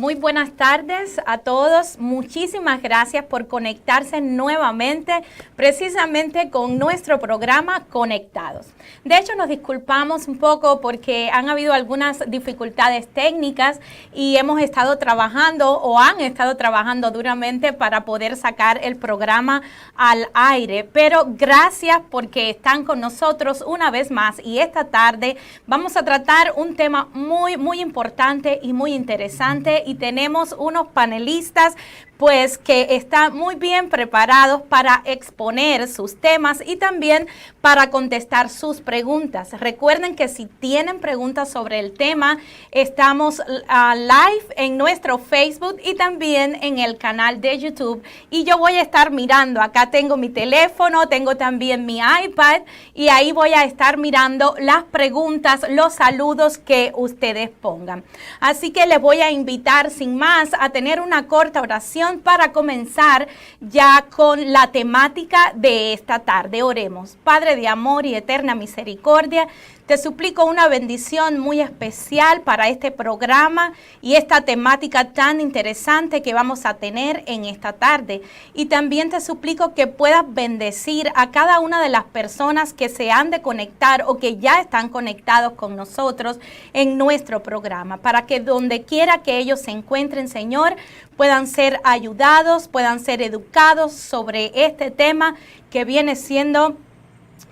Muy buenas tardes a todos. Muchísimas gracias por conectarse nuevamente precisamente con nuestro programa Conectados. De hecho, nos disculpamos un poco porque han habido algunas dificultades técnicas y hemos estado trabajando o han estado trabajando duramente para poder sacar el programa al aire. Pero gracias porque están con nosotros una vez más y esta tarde vamos a tratar un tema muy importante y muy interesante. Y tenemos unos panelistas pues que están muy bien preparados para exponer sus temas y también para contestar sus preguntas. Recuerden que si tienen preguntas sobre el tema, estamos live en nuestro Facebook y también en el canal de YouTube. Y yo voy a estar mirando, acá tengo mi teléfono, tengo también mi iPad y ahí voy a estar mirando las preguntas, los saludos que ustedes pongan. Así que les voy a invitar sin más a tener una corta oración para comenzar ya con la temática de esta tarde. Oremos. Padre de amor y eterna misericordia, te suplico una bendición muy especial para este programa y esta temática tan interesante que vamos a tener en esta tarde. Y también te suplico que puedas bendecir a cada una de las personas que se han de conectar o que ya están conectados con nosotros en nuestro programa, para que donde quiera que ellos se encuentren, Señor, puedan ser ayudados, puedan ser educados sobre este tema que viene siendo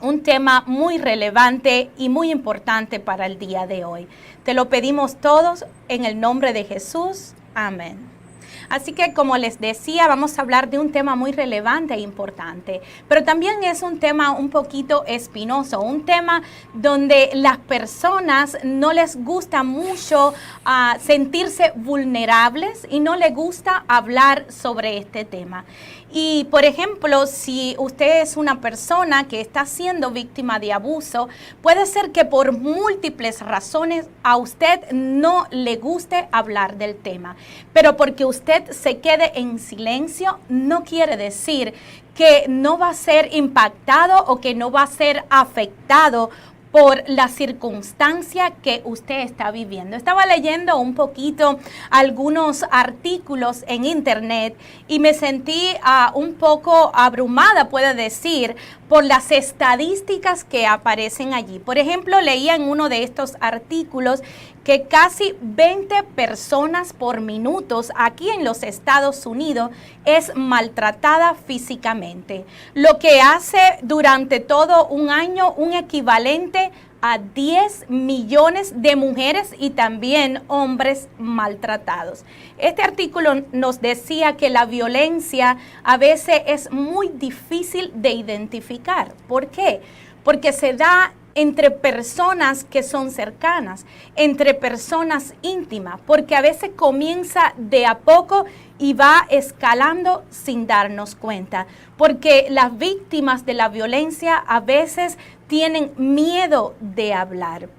un tema muy relevante y muy importante para el día de hoy. Te lo pedimos todos en el nombre de Jesús. Amén. Así que, como les decía, vamos a hablar de un tema muy relevante e importante, pero también es un tema un poquito espinoso, un tema donde las personas no les gusta mucho sentirse vulnerables y no les gusta hablar sobre este tema. Y, por ejemplo, si usted es una persona que está siendo víctima de abuso, puede ser que por múltiples razones a usted no le guste hablar del tema. Pero porque usted se quede en silencio, no quiere decir que no va a ser impactado o que no va a ser afectado por la circunstancia que usted está viviendo. Estaba leyendo un poquito algunos artículos en internet y me sentí un poco abrumada, puedo decir, por las estadísticas que aparecen allí. Por ejemplo, leía en uno de estos artículos que casi 20 personas por minuto aquí en los Estados Unidos es maltratada físicamente, lo que hace durante todo un año un equivalente a 10 millones de mujeres y también hombres maltratados. Este artículo nos decía que la violencia a veces es muy difícil de identificar. ¿Por qué? Porque se da entre personas que son cercanas, entre personas íntimas, porque a veces comienza de a poco y va escalando sin darnos cuenta, porque las víctimas de la violencia a veces tienen miedo de hablar.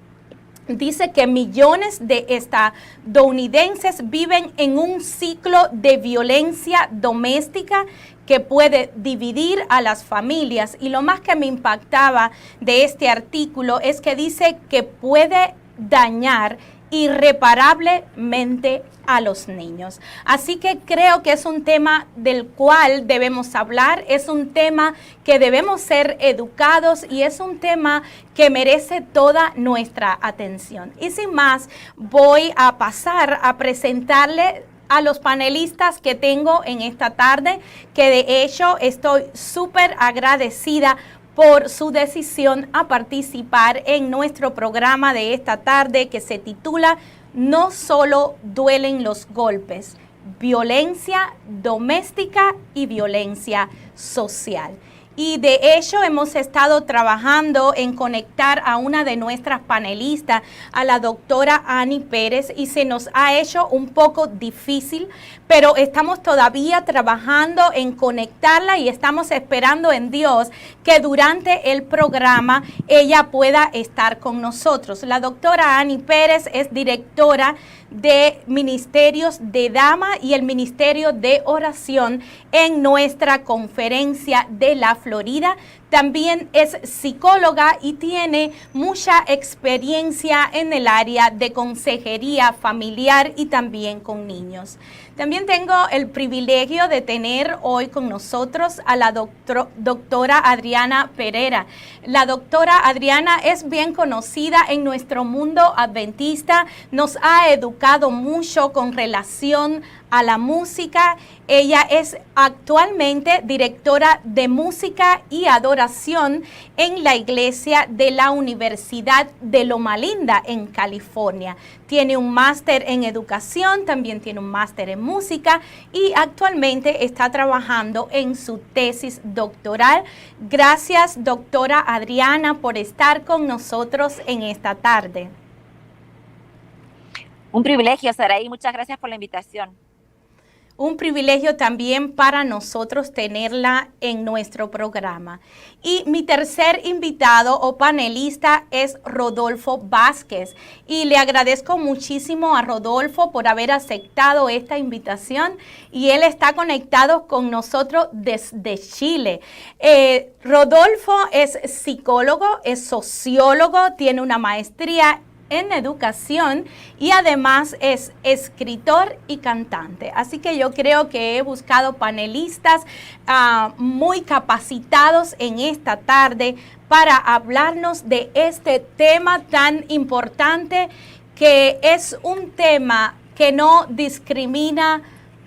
Dice que millones de estadounidenses viven en un ciclo de violencia doméstica que puede dividir a las familias. Y lo más que me impactaba de este artículo es que dice que puede dañar irreparablemente a los niños. Así que creo que es un tema del cual debemos hablar, es un tema que debemos ser educados y es un tema que merece toda nuestra atención. Y sin más, voy a pasar a presentarle a los panelistas que tengo en esta tarde, que de hecho estoy súper agradecida por su decisión a participar en nuestro programa de esta tarde que se titula No solo duelen los golpes, violencia doméstica y violencia social. Y de hecho hemos estado trabajando en conectar a una de nuestras panelistas, a la doctora Ani Pérez, y se nos ha hecho un poco difícil, pero estamos todavía trabajando en conectarla y estamos esperando en Dios que durante el programa ella pueda estar con nosotros. La doctora Ani Pérez es directora de Ministerios de Dama y el Ministerio de Oración en nuestra conferencia de la Florida. También es psicóloga y tiene mucha experiencia en el área de consejería familiar y también con niños. También tengo el privilegio de tener hoy con nosotros a la doctora Adriana Pereira. La doctora Adriana es bien conocida en nuestro mundo adventista, nos ha educado mucho con relación a la música. Ella es actualmente directora de música y adoración en la iglesia de la Universidad de Loma Linda en California. Tiene un máster en educación, también tiene un máster en música y actualmente está trabajando en su tesis doctoral. Gracias, doctora Adriana, por estar con nosotros en esta tarde. Un privilegio, Saraí. Muchas gracias por la invitación. Un privilegio también para nosotros tenerla en nuestro programa. Y mi tercer invitado o panelista es Rodolfo Vázquez. Y le agradezco muchísimo a Rodolfo por haber aceptado esta invitación. Y él está conectado con nosotros desde Chile. Rodolfo es psicólogo, es sociólogo, tiene una maestría en educación y además es escritor y cantante. Así que yo creo que he buscado panelistas muy capacitados en esta tarde para hablarnos de este tema tan importante, que es un tema que no discrimina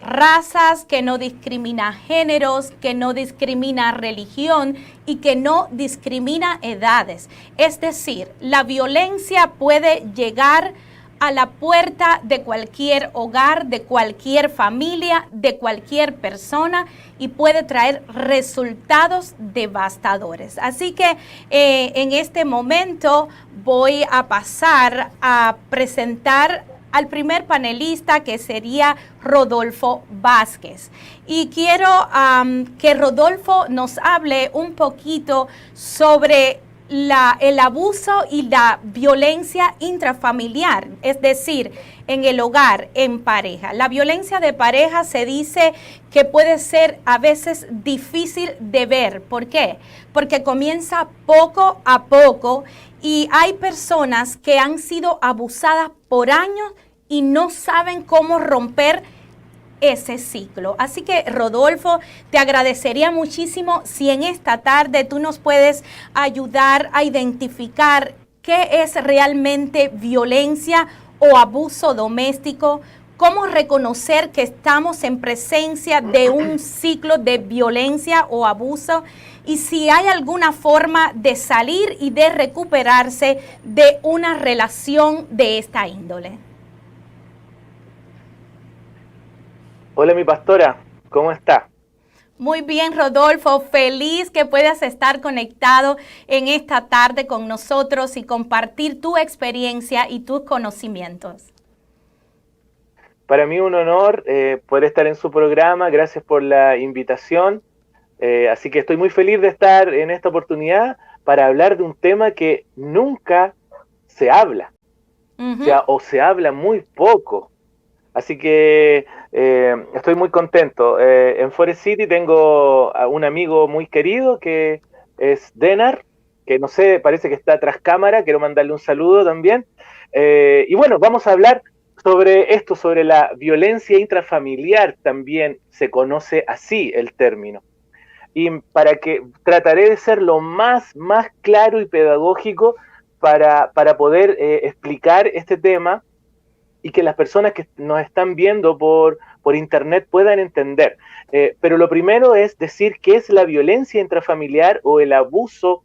razas, que no discrimina géneros, que no discrimina religión y que no discrimina edades. Es decir, la violencia puede llegar a la puerta de cualquier hogar, de cualquier familia, de cualquier persona y puede traer resultados devastadores. Así que en este momento voy a pasar a presentar al primer panelista, que sería Rodolfo Vázquez. Y quiero que Rodolfo nos hable un poquito sobre el abuso y la violencia intrafamiliar, es decir, en el hogar, en pareja. La violencia de pareja se dice que puede ser a veces difícil de ver. ¿Por qué? Porque comienza poco a poco y hay personas que han sido abusadas por años y no saben cómo romper ese ciclo. Así que, Rodolfo, te agradecería muchísimo si en esta tarde tú nos puedes ayudar a identificar qué es realmente violencia o abuso doméstico, cómo reconocer que estamos en presencia de un ciclo de violencia o abuso y si hay alguna forma de salir y de recuperarse de una relación de esta índole. Hola, mi pastora, ¿cómo está? Muy bien, Rodolfo, feliz que puedas estar conectado en esta tarde con nosotros y compartir tu experiencia y tus conocimientos. Para mí un honor poder estar en su programa, gracias por la invitación, así que estoy muy feliz de estar en esta oportunidad para hablar de un tema que nunca se habla, o se habla muy poco. Así que estoy muy contento. En Forest City tengo a un amigo muy querido que es Denar, que no sé, parece que está tras cámara, quiero mandarle un saludo también. Y bueno, vamos a hablar sobre esto, sobre la violencia intrafamiliar, también se conoce así el término. Y trataré de ser lo más claro y pedagógico para poder explicar este tema y que las personas que nos están viendo por internet puedan entender. Pero lo primero es decir qué es la violencia intrafamiliar o el abuso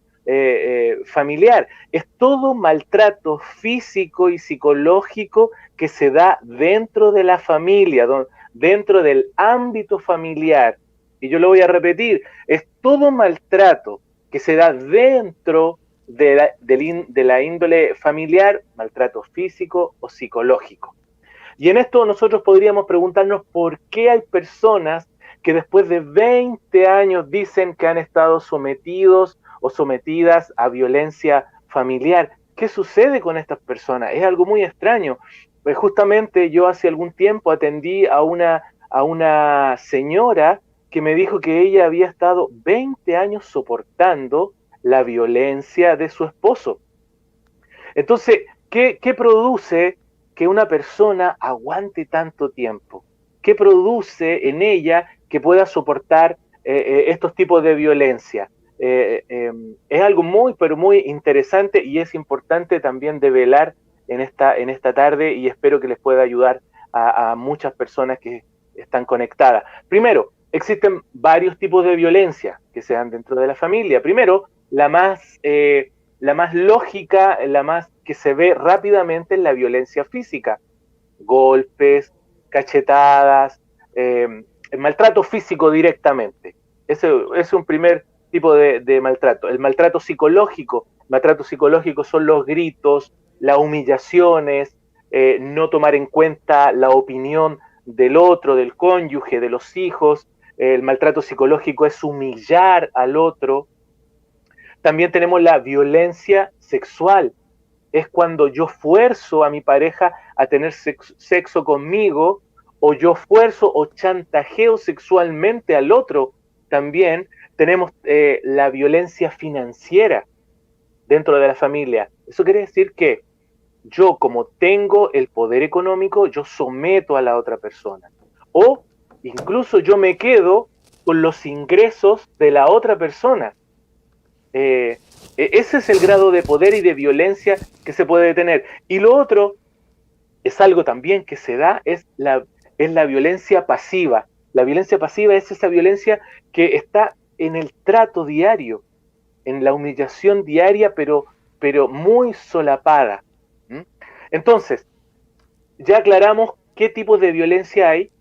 familiar. Es todo maltrato físico y psicológico que se da dentro de la familia, dentro del ámbito familiar. Y yo lo voy a repetir, es todo maltrato que se da dentro de la índole familiar, maltrato físico o psicológico. Y en esto nosotros podríamos preguntarnos por qué hay personas que después de 20 años dicen que han estado sometidos o sometidas a violencia familiar. ¿Qué sucede con estas personas? Es algo muy extraño. Pues justamente yo hace algún tiempo atendí a una señora que me dijo que ella había estado 20 años soportando la violencia de su esposo. Entonces, ¿qué produce que una persona aguante tanto tiempo? ¿Qué produce en ella que pueda soportar estos tipos de violencia? Es algo muy, pero muy interesante y es importante también develar en esta tarde y espero que les pueda ayudar a muchas personas que están conectadas. Primero, existen varios tipos de violencia que se dan dentro de la familia. Primero, la más lógica, la más que se ve rápidamente es la violencia física. Golpes, cachetadas, maltrato físico directamente. Ese es un primer tipo de maltrato. El maltrato psicológico son los gritos, las humillaciones, no tomar en cuenta la opinión del otro, del cónyuge, de los hijos. El maltrato psicológico es humillar al otro. También tenemos la violencia sexual. Es cuando yo fuerzo a mi pareja a tener sexo conmigo, o yo fuerzo o chantajeo sexualmente al otro. También tenemos la violencia financiera dentro de la familia. Eso quiere decir que yo, como tengo el poder económico, yo someto a la otra persona. O incluso yo me quedo con los ingresos de la otra persona. Ese es el grado de poder y de violencia que se puede tener. Y lo otro es algo también que se da, es la violencia pasiva. La violencia pasiva es esa violencia que está en el trato diario, en la humillación diaria, pero muy solapada. Entonces, ya aclaramos qué tipos de violencia hay.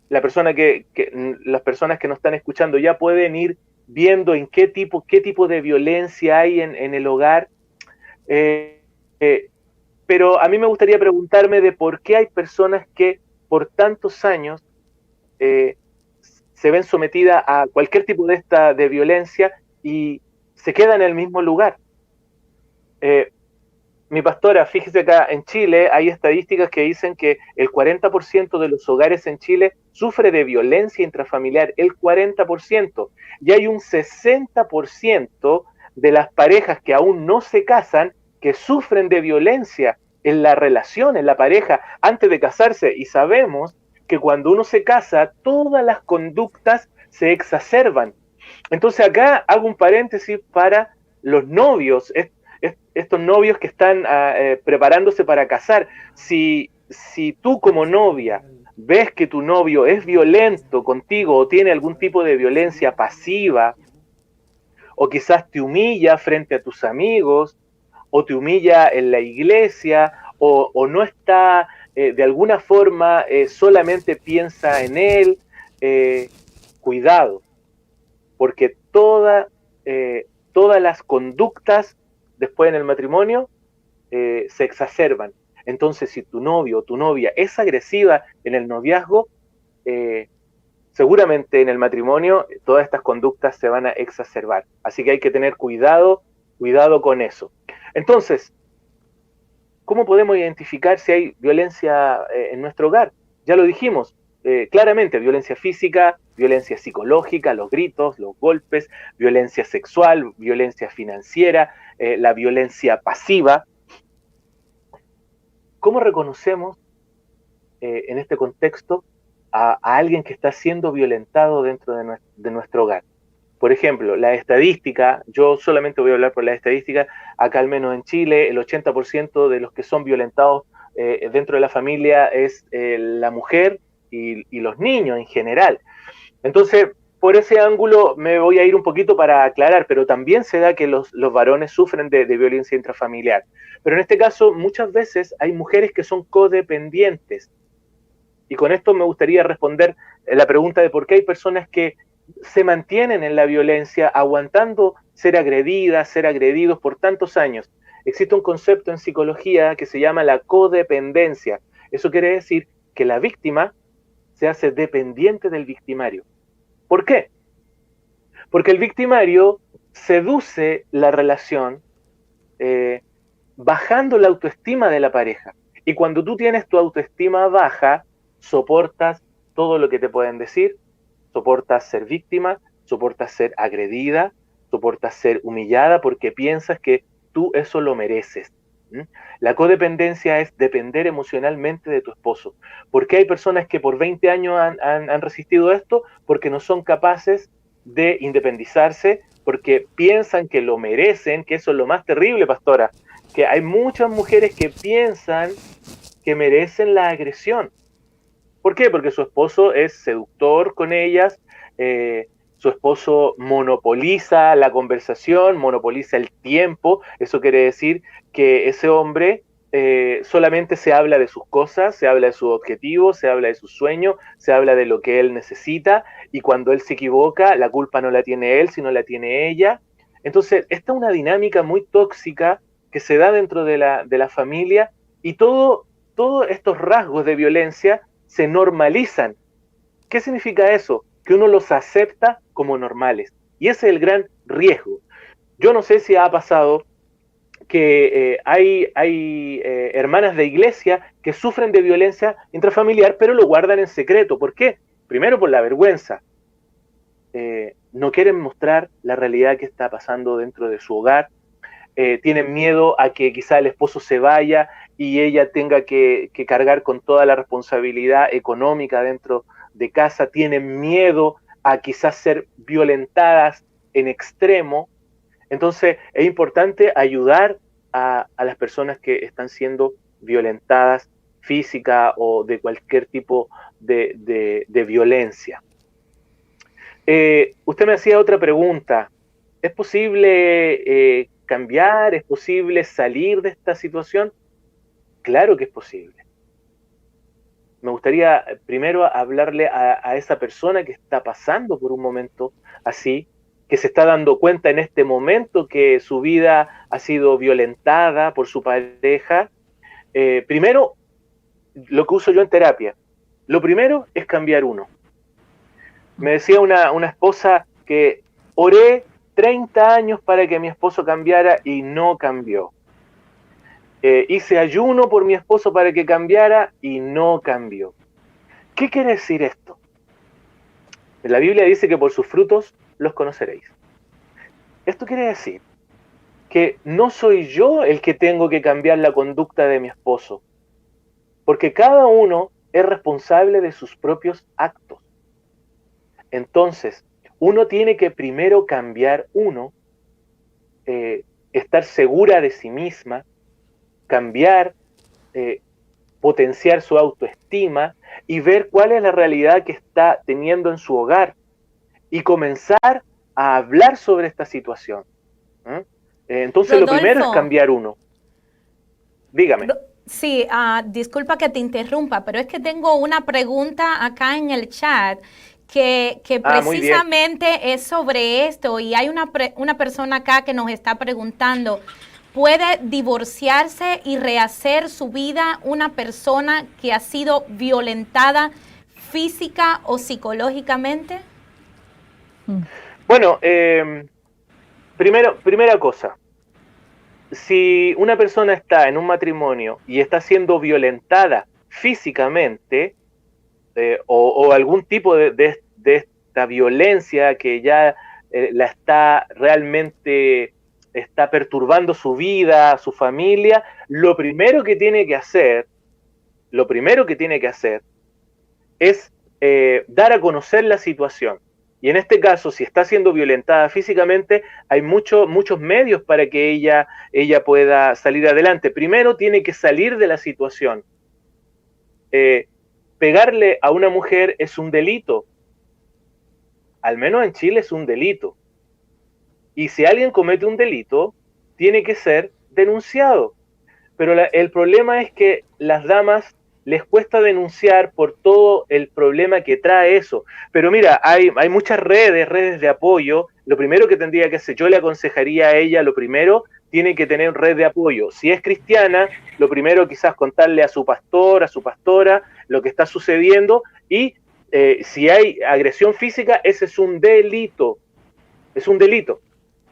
Las personas que nos están escuchando ya pueden ir viendo en qué tipo de violencia hay en el hogar. Pero a mí me gustaría preguntarme de por qué hay personas que por tantos años se ven sometidas a cualquier tipo de violencia y se quedan en el mismo lugar. Mi pastora, fíjese acá en Chile hay estadísticas que dicen que el 40% de los hogares en Chile sufre de violencia intrafamiliar, el 40%, y hay un 60% de las parejas que aún no se casan que sufren de violencia en la relación, en la pareja, antes de casarse, y sabemos que cuando uno se casa, todas las conductas se exacerban. Entonces acá hago un paréntesis para los novios, estos novios que están preparándose para casar. Si tú como novia ves que tu novio es violento contigo o tiene algún tipo de violencia pasiva, o quizás te humilla frente a tus amigos, o te humilla en la iglesia, o no está de alguna forma solamente piensa en él, cuidado, porque todas las conductas después en el matrimonio se exacerban. Entonces, si tu novio o tu novia es agresiva en el noviazgo, seguramente en el matrimonio todas estas conductas se van a exacerbar. Así que hay que tener cuidado con eso. Entonces, ¿cómo podemos identificar si hay violencia en nuestro hogar? Ya lo dijimos, claramente, violencia física, violencia psicológica, los gritos, los golpes, violencia sexual, violencia financiera, la violencia pasiva. ¿Cómo reconocemos en este contexto a alguien que está siendo violentado dentro de nuestro hogar? Por ejemplo, la estadística, yo solamente voy a hablar por la estadística, acá al menos en Chile, el 80% de los que son violentados dentro de la familia es la mujer y los niños en general. Entonces, por ese ángulo me voy a ir un poquito para aclarar, pero también se da que los varones sufren de violencia intrafamiliar. Pero en este caso, muchas veces hay mujeres que son codependientes. Y con esto me gustaría responder la pregunta de por qué hay personas que se mantienen en la violencia, aguantando ser agredidas, ser agredidos por tantos años. Existe un concepto en psicología que se llama la codependencia. Eso quiere decir que la víctima se hace dependiente del victimario. ¿Por qué? Porque el victimario seduce la relación bajando la autoestima de la pareja. Y cuando tú tienes tu autoestima baja, soportas todo lo que te pueden decir, soportas ser víctima, soportas ser agredida, soportas ser humillada porque piensas que tú eso lo mereces. La codependencia es depender emocionalmente de tu esposo. ¿Por qué hay personas que por 20 años han resistido esto? Porque no son capaces de independizarse, porque piensan que lo merecen, que eso es lo más terrible, pastora, que hay muchas mujeres que piensan que merecen la agresión. ¿Por qué? Porque su esposo es seductor con ellas, su esposo monopoliza la conversación, monopoliza el tiempo. Eso quiere decir que ese hombre solamente se habla de sus cosas, se habla de sus objetivos, se habla de sus sueños, se habla de lo que él necesita, y cuando él se equivoca, la culpa no la tiene él, sino la tiene ella. Entonces, esta es una dinámica muy tóxica que se da dentro de la familia, y todos estos rasgos de violencia se normalizan. ¿Qué significa eso? Que uno los acepta como normales. Y ese es el gran riesgo. Yo no sé si ha pasado que hay hermanas de iglesia que sufren de violencia intrafamiliar, pero lo guardan en secreto. ¿Por qué? Primero por la vergüenza. No quieren mostrar la realidad que está pasando dentro de su hogar. Tienen miedo a que quizá el esposo se vaya y ella tenga que cargar con toda la responsabilidad económica dentro de casa. Tienen miedo a quizás ser violentadas en extremo. Entonces es importante ayudar a las personas que están siendo violentadas física o de cualquier tipo de violencia. Usted me hacía otra pregunta. ¿Es posible cambiar? ¿Es posible salir de esta situación? Claro que es posible. Me gustaría primero hablarle a esa persona que está pasando por un momento así, que se está dando cuenta en este momento que su vida ha sido violentada por su pareja. Primero, lo que uso yo en terapia, lo primero es cambiar uno. Me decía una esposa que oré 30 años para que mi esposo cambiara y no cambió. Hice ayuno por mi esposo para que cambiara y no cambió. ¿Qué quiere decir esto? La Biblia dice que por sus frutos los conoceréis. Esto quiere decir que no soy yo el que tengo que cambiar la conducta de mi esposo, porque cada uno es responsable de sus propios actos. Entonces, uno tiene que primero cambiar uno, estar segura de sí misma, cambiar, potenciar su autoestima y ver cuál es la realidad que está teniendo en su hogar y comenzar a hablar sobre esta situación. Entonces, Rodolfo, lo primero es cambiar uno. Dígame. Sí, disculpa que te interrumpa, pero es que tengo una pregunta acá en el chat que precisamente es sobre esto, y hay una persona acá que nos está preguntando: ¿puede divorciarse y rehacer su vida una persona que ha sido violentada física o psicológicamente? Bueno, primera cosa, si una persona está en un matrimonio y está siendo violentada físicamente, o algún tipo de esta violencia que ya la está realmente está perturbando su vida, su familia, lo primero que tiene que hacer es dar a conocer la situación. Y en este caso, si está siendo violentada físicamente, hay muchos medios para que ella pueda salir adelante. Primero tiene que salir de la situación. Pegarle a una mujer es un delito. Al menos en Chile es un delito. Y si alguien comete un delito, tiene que ser denunciado. Pero el problema es que las damas les cuesta denunciar por todo el problema que trae eso. Pero mira, hay muchas redes de apoyo. Lo primero que tendría que hacer, yo le aconsejaría a ella, lo primero, tiene que tener red de apoyo. Si es cristiana, lo primero quizás contarle a su pastor, a su pastora, lo que está sucediendo, y si hay agresión física, ese es un delito. Es un delito.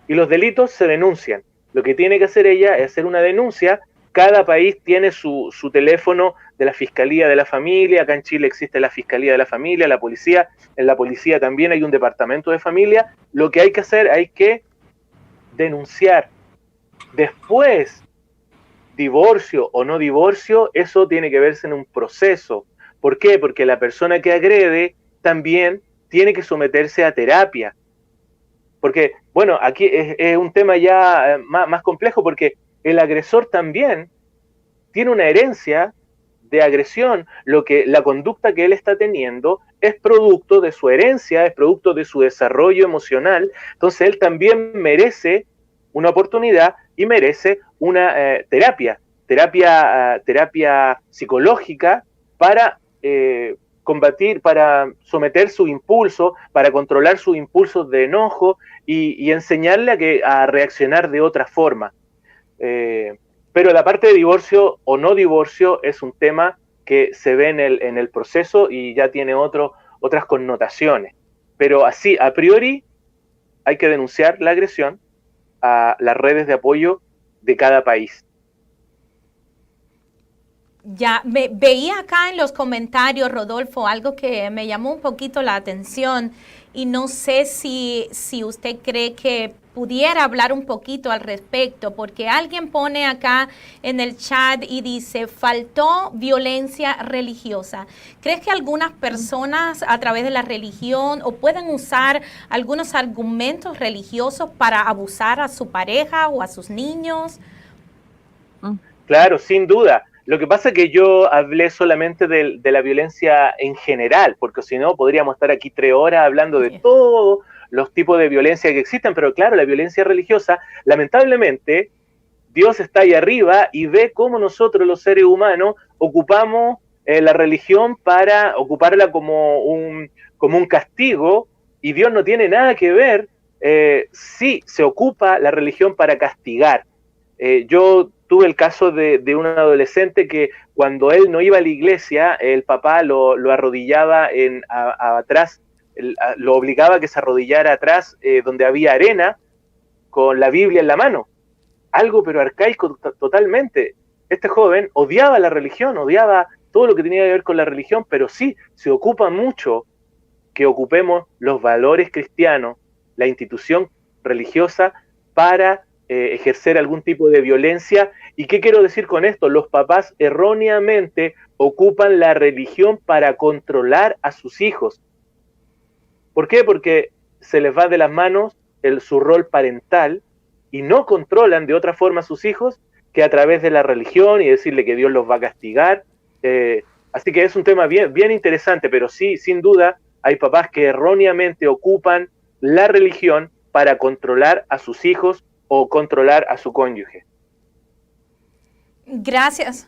Y los delitos se denuncian. Lo que tiene que hacer ella es hacer una denuncia. Cada país tiene su teléfono de la Fiscalía de la Familia. Acá en Chile existe la Fiscalía de la Familia, la policía. En la policía también hay un departamento de familia. Lo que hay que hacer, hay que denunciar. Después, divorcio o no divorcio, eso tiene que verse en un proceso. ¿Por qué? Porque la persona que agrede también tiene que someterse a terapia. Porque, bueno, aquí es un tema ya más complejo, porque el agresor también tiene una herencia de agresión. La conducta que él está teniendo es producto de su herencia, es producto de su desarrollo emocional. Entonces él también merece una oportunidad y merece una terapia psicológica para combatir, para someter su impulso, para controlar sus impulsos de enojo y enseñarle a reaccionar de otra forma. Pero la parte de divorcio o no divorcio es un tema que se ve en el proceso y ya tiene otras connotaciones. Pero así, a priori, hay que denunciar la agresión a las redes de apoyo de cada país. Ya veía acá en los comentarios, Rodolfo, algo que me llamó un poquito la atención y no sé si usted cree que pudiera hablar un poquito al respecto, porque alguien pone acá en el chat y dice, faltó violencia religiosa. ¿Crees que algunas personas a través de la religión o pueden usar algunos argumentos religiosos para abusar a su pareja o a sus niños? Claro, sin duda. Lo que pasa es que yo hablé solamente de la violencia en general, porque si no podríamos estar aquí 3 horas hablando de todos los tipos de violencia que existen, pero claro, la violencia religiosa, lamentablemente, Dios está ahí arriba y ve cómo nosotros los seres humanos ocupamos la religión para ocuparla como un castigo, y Dios no tiene nada que ver. Sí, se ocupa la religión para castigar. Yo tuve el caso de un adolescente que cuando él no iba a la iglesia, el papá lo arrodillaba atrás, lo obligaba a que se arrodillara atrás donde había arena con la Biblia en la mano. Algo pero arcaico totalmente. Este joven odiaba la religión, odiaba todo lo que tenía que ver con la religión, pero sí, se ocupa mucho que ocupemos los valores cristianos, la institución religiosa, para ejercer algún tipo de violencia. ¿Y qué quiero decir con esto? Los papás erróneamente ocupan la religión para controlar a sus hijos. ¿Por qué? Porque se les va de las manos su rol parental y no controlan de otra forma a sus hijos que a través de la religión y decirle que Dios los va a castigar. Así que es un tema bien interesante, pero sí, sin duda, hay papás que erróneamente ocupan la religión para controlar a sus hijos o controlar a su cónyuge. Gracias.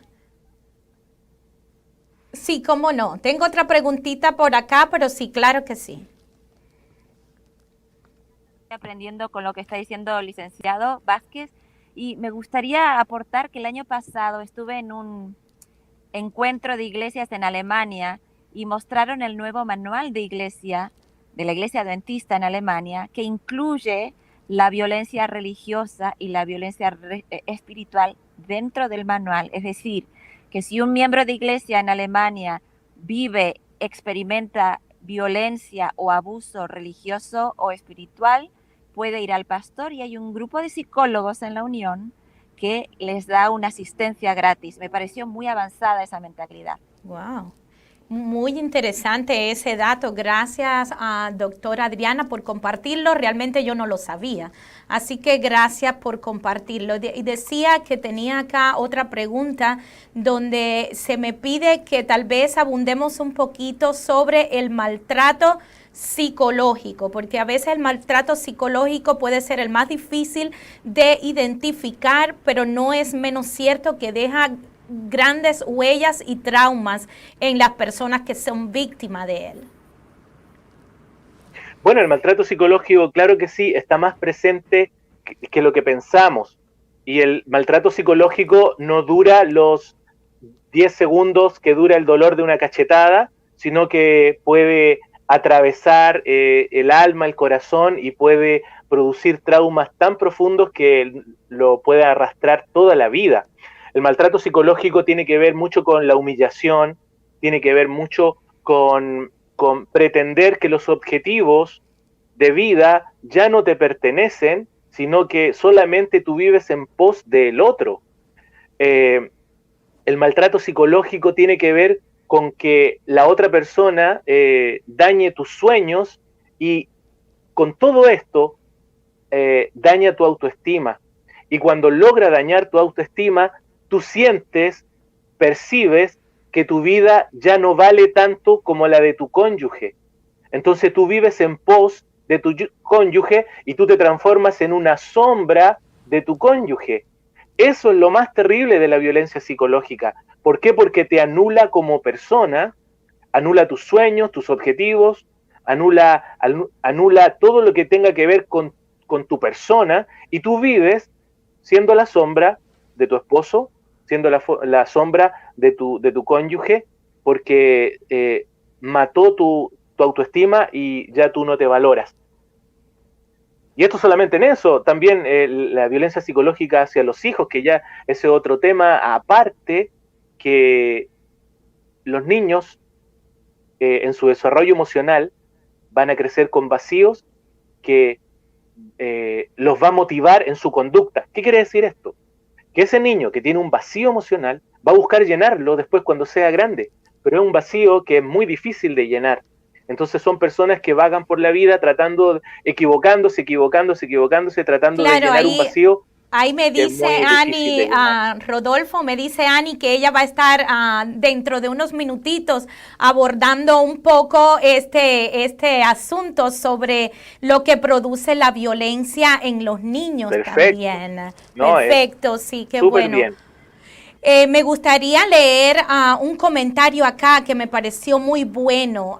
Sí, cómo no. Tengo otra preguntita por acá, pero sí, claro que sí. Aprendiendo con lo que está diciendo el licenciado Vázquez, y me gustaría aportar que el año pasado estuve en un encuentro de iglesias en Alemania y mostraron el nuevo manual de la iglesia adventista en Alemania, que incluye la violencia religiosa y la violencia espiritual dentro del manual. Es decir, que si un miembro de iglesia en Alemania experimenta violencia o abuso religioso o espiritual, puede ir al pastor, y hay un grupo de psicólogos en la Unión que les da una asistencia gratis. Me pareció muy avanzada esa mentalidad. Wow. Muy interesante ese dato. Gracias a doctora Adriana por compartirlo. Realmente yo no lo sabía. Así que gracias por compartirlo. Y decía que tenía acá otra pregunta donde se me pide que tal vez abundemos un poquito sobre el maltrato psicológico, porque a veces el maltrato psicológico puede ser el más difícil de identificar, pero no es menos cierto que deja grandes huellas y traumas en las personas que son víctimas de él. Bueno, el maltrato psicológico, claro que sí, está más presente que lo que pensamos. Y el maltrato psicológico no dura los 10 segundos que dura el dolor de una cachetada, sino que puede atravesar el alma, el corazón, y puede producir traumas tan profundos que lo puede arrastrar toda la vida. El maltrato psicológico tiene que ver mucho con la humillación, tiene que ver mucho con pretender que los objetivos de vida ya no te pertenecen, sino que solamente tú vives en pos del otro. El maltrato psicológico tiene que ver con que la otra persona dañe tus sueños, y con todo esto daña tu autoestima. Y cuando logra dañar tu autoestima, tú sientes, percibes que tu vida ya no vale tanto como la de tu cónyuge. Entonces tú vives en pos de tu cónyuge y tú te transformas en una sombra de tu cónyuge. Eso es lo más terrible de la violencia psicológica. ¿Por qué? Porque te anula como persona, anula tus sueños, tus objetivos, anula todo lo que tenga que ver con tu persona, y tú vives siendo la sombra de tu esposo, siendo la sombra de tu cónyuge, porque mató tu autoestima y ya tú no te valoras. Y esto solamente en eso, también la violencia psicológica hacia los hijos, que ya ese otro tema aparte, que los niños en su desarrollo emocional van a crecer con vacíos que los va a motivar en su conducta. ¿Qué quiere decir esto? Que ese niño que tiene un vacío emocional va a buscar llenarlo después cuando sea grande, pero es un vacío que es muy difícil de llenar. Entonces son personas que vagan por la vida equivocándose, tratando de llenar un vacío. Ahí me dice Ani, Rodolfo, me dice Ani que ella va a estar dentro de unos minutitos abordando un poco este asunto sobre lo que produce la violencia en los niños. Perfecto. También. No, perfecto, sí, qué bueno. Bien. Me gustaría leer un comentario acá que me pareció muy bueno.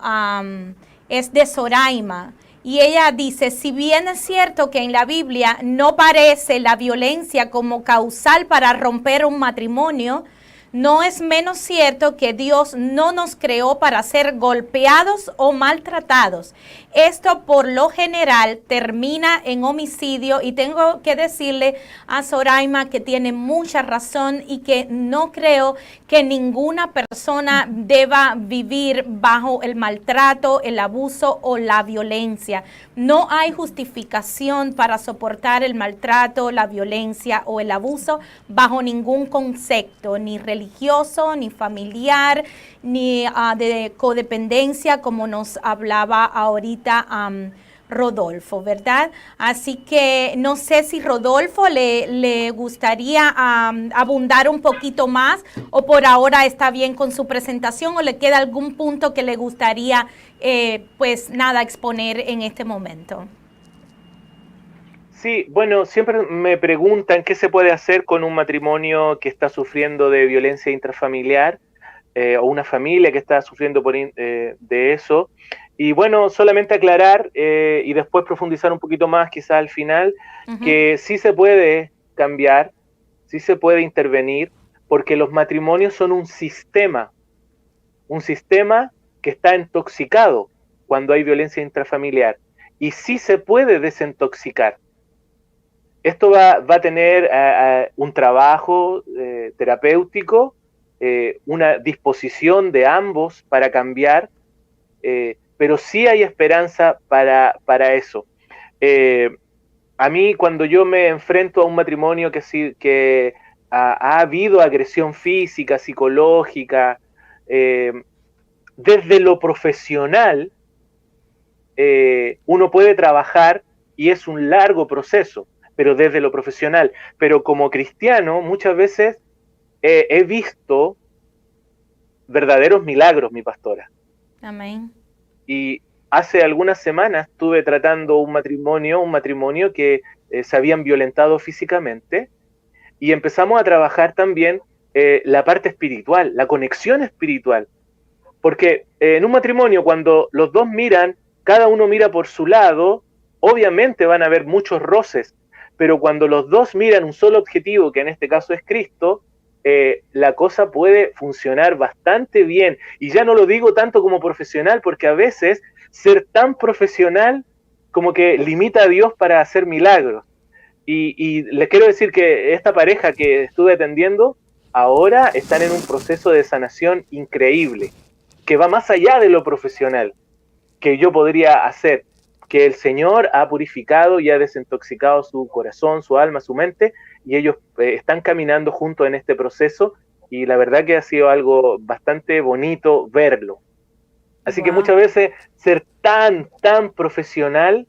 Es de Soraima. Y ella dice, si bien es cierto que en la Biblia no aparece la violencia como causal para romper un matrimonio, no es menos cierto que Dios no nos creó para ser golpeados o maltratados. Esto por lo general termina en homicidio, y tengo que decirle a Soraima que tiene mucha razón y que no creo que ninguna persona deba vivir bajo el maltrato, el abuso o la violencia. No hay justificación para soportar el maltrato, la violencia o el abuso bajo ningún concepto, ni religioso, ni familiar, ni de codependencia, como nos hablaba ahorita Rodolfo, ¿verdad? Así que no sé si Rodolfo le gustaría abundar un poquito más, o por ahora está bien con su presentación, o le queda algún punto que le gustaría pues nada exponer en este momento. Sí, bueno, siempre me preguntan qué se puede hacer con un matrimonio que está sufriendo de violencia intrafamiliar, o una familia que está sufriendo de eso. Y bueno, solamente aclarar y después profundizar un poquito más quizás al final, que sí se puede cambiar, sí se puede intervenir, porque los matrimonios son un sistema que está intoxicado cuando hay violencia intrafamiliar, y sí se puede desintoxicar. Esto va a tener un trabajo terapéutico, una disposición de ambos para cambiar, pero sí hay esperanza para eso. A mí, cuando yo me enfrento a un matrimonio que ha habido agresión física, psicológica, desde lo profesional, uno puede trabajar, y es un largo proceso, pero desde lo profesional. Pero como cristiano, muchas veces he visto verdaderos milagros, mi pastora. Amén. Y hace algunas semanas estuve tratando un matrimonio que se habían violentado físicamente, y empezamos a trabajar también la parte espiritual, la conexión espiritual. Porque en un matrimonio, cuando los dos miran, cada uno mira por su lado, obviamente van a haber muchos roces, pero cuando los dos miran un solo objetivo, que en este caso es Cristo, la cosa puede funcionar bastante bien. Y ya no lo digo tanto como profesional, porque a veces ser tan profesional como que limita a Dios para hacer milagros. Y les quiero decir que esta pareja que estuve atendiendo, ahora están en un proceso de sanación increíble, que va más allá de lo profesional que yo podría hacer, que el Señor ha purificado y ha desintoxicado su corazón, su alma, su mente, y ellos están caminando juntos en este proceso, y la verdad que ha sido algo bastante bonito verlo. Así que muchas veces ser tan profesional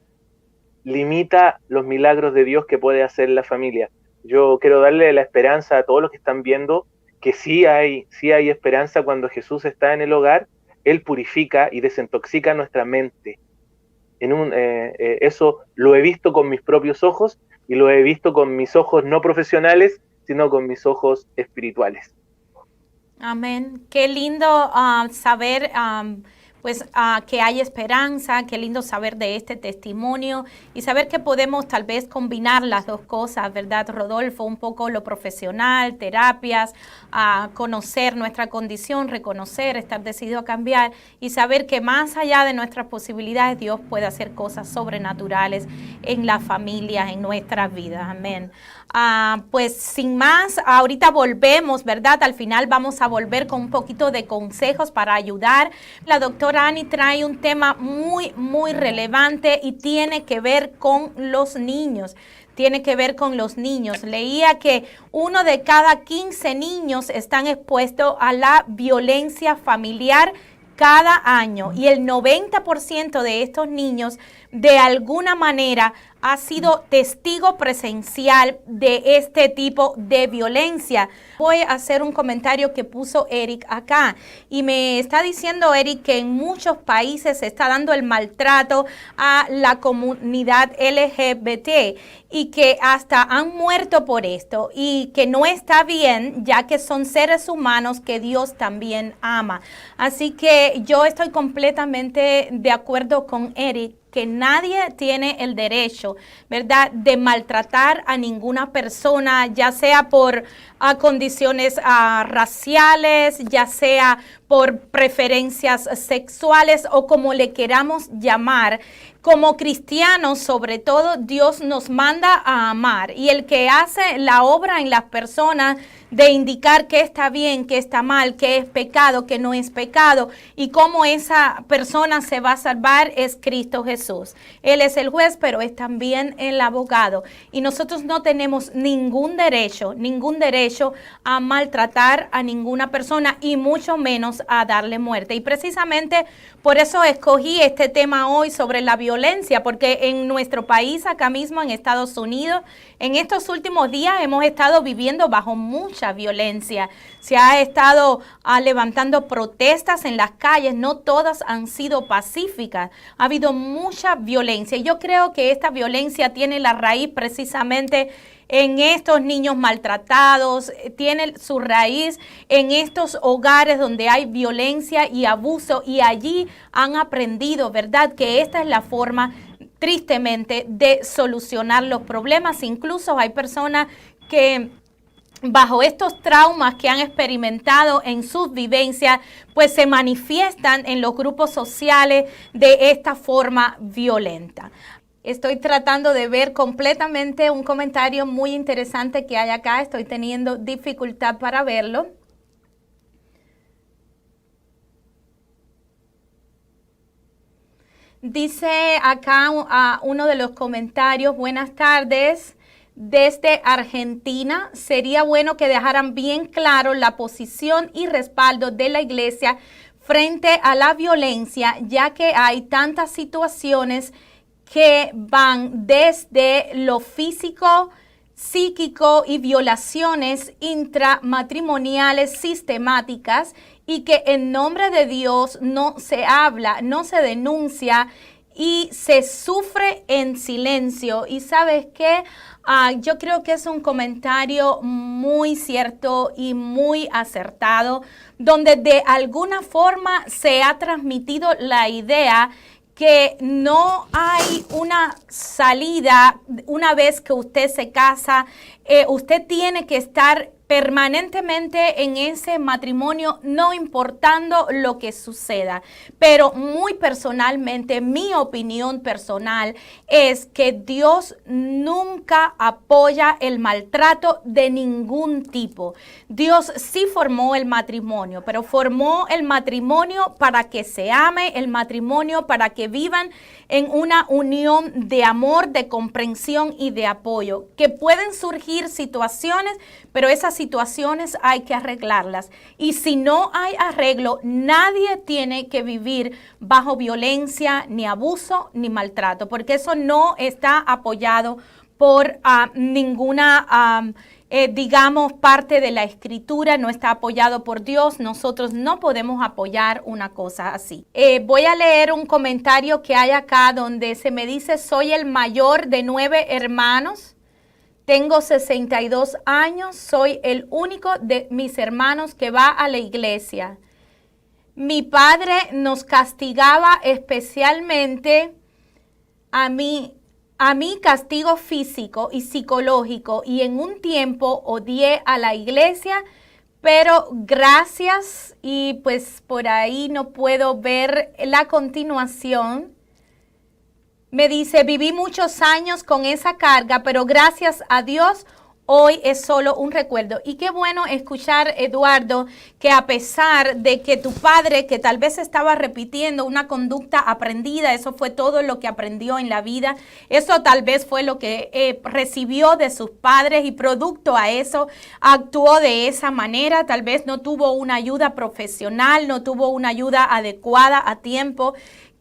limita los milagros de Dios que puede hacer la familia. Yo quiero darle la esperanza a todos los que están viendo que sí hay esperanza cuando Jesús está en el hogar. Él purifica y desintoxica nuestra mente. Eso lo he visto con mis propios ojos y lo he visto con mis ojos no profesionales, sino con mis ojos espirituales. Amén. Qué lindo saber que hay esperanza, qué lindo saber de este testimonio y saber que podemos tal vez combinar las dos cosas, ¿verdad, Rodolfo? Un poco lo profesional, terapias, conocer nuestra condición, reconocer, estar decidido a cambiar y saber que más allá de nuestras posibilidades, Dios puede hacer cosas sobrenaturales en las familias, en nuestras vidas. Amén. Pues sin más, ahorita volvemos, ¿verdad? Al final vamos a volver con un poquito de consejos para ayudar. La doctora Annie trae un tema muy relevante y tiene que ver con los niños. Leía que 1 de cada 15 niños están expuestos a la violencia familiar cada año y el 90% de estos niños de alguna manera ha sido testigo presencial de este tipo de violencia. Voy a hacer un comentario que puso Eric acá y me está diciendo Eric que en muchos países se está dando el maltrato a la comunidad LGBT y que hasta han muerto por esto y que no está bien ya que son seres humanos que Dios también ama. Así que yo estoy completamente de acuerdo con Eric que nadie tiene el derecho, ¿verdad?, de maltratar a ninguna persona, ya sea por condiciones raciales, ya sea por preferencias sexuales o como le queramos llamar. Como cristianos, sobre todo, Dios nos manda a amar y el que hace la obra en las personas de indicar qué está bien, qué está mal, qué es pecado, qué no es pecado y cómo esa persona se va a salvar es Cristo Jesús. Él es el juez, pero es también el abogado y nosotros no tenemos ningún derecho a maltratar a ninguna persona y mucho menos a darle muerte. Y precisamente por eso escogí este tema hoy sobre la violencia, porque en nuestro país, acá mismo en Estados Unidos, en estos últimos días hemos estado viviendo bajo mucha violencia. Se ha estado levantando protestas en las calles, no todas han sido pacíficas. Ha habido mucha violencia y yo creo que esta violencia tiene la raíz precisamente en estos niños maltratados, tiene su raíz en estos hogares donde hay violencia y abuso y allí han aprendido, ¿verdad?, que esta es la forma, tristemente, de solucionar los problemas. Incluso hay personas que bajo estos traumas que han experimentado en sus vivencias, pues se manifiestan en los grupos sociales de esta forma violenta. Estoy tratando de ver completamente un comentario muy interesante que hay acá. Estoy teniendo dificultad para verlo. Dice acá uno de los comentarios, buenas tardes. Desde Argentina, sería bueno que dejaran bien claro la posición y respaldo de la iglesia frente a la violencia, ya que hay tantas situaciones que van desde lo físico, psíquico y violaciones intramatrimoniales sistemáticas y que en nombre de Dios no se habla, no se denuncia y se sufre en silencio. Y ¿sabes qué? Yo creo que es un comentario muy cierto y muy acertado, donde de alguna forma se ha transmitido la idea que no hay una salida una vez que usted se casa. Usted tiene que estar permanentemente en ese matrimonio, no importando lo que suceda. Pero muy personalmente, mi opinión personal es que Dios nunca apoya el maltrato de ningún tipo. Dios sí formó el matrimonio, pero formó el matrimonio para que se ame, el matrimonio para que vivan en una unión de amor, de comprensión y de apoyo. Que pueden surgir situaciones, pero esas situaciones hay que arreglarlas. Y si no hay arreglo, nadie tiene que vivir bajo violencia, ni abuso, ni maltrato, porque eso no está apoyado por ninguna digamos, parte de la escritura, no está apoyado por Dios. Nosotros no podemos apoyar una cosa así. Voy a leer un comentario que hay acá donde se me dice: soy el mayor de 9 hermanos, tengo 62 años, soy el único de mis hermanos que va a la iglesia. Mi padre nos castigaba especialmente a mí castigo físico y psicológico, y en un tiempo odié a la iglesia, pero gracias, y pues por ahí no puedo ver la continuación. Me dice: viví muchos años con esa carga, pero gracias a Dios hoy es solo un recuerdo. Y qué bueno escuchar, Eduardo, que a pesar de que tu padre, que tal vez estaba repitiendo una conducta aprendida, eso fue todo lo que aprendió en la vida, eso tal vez fue lo que recibió de sus padres, y producto a eso actuó de esa manera. Tal vez no tuvo una ayuda profesional, no tuvo una ayuda adecuada a tiempo.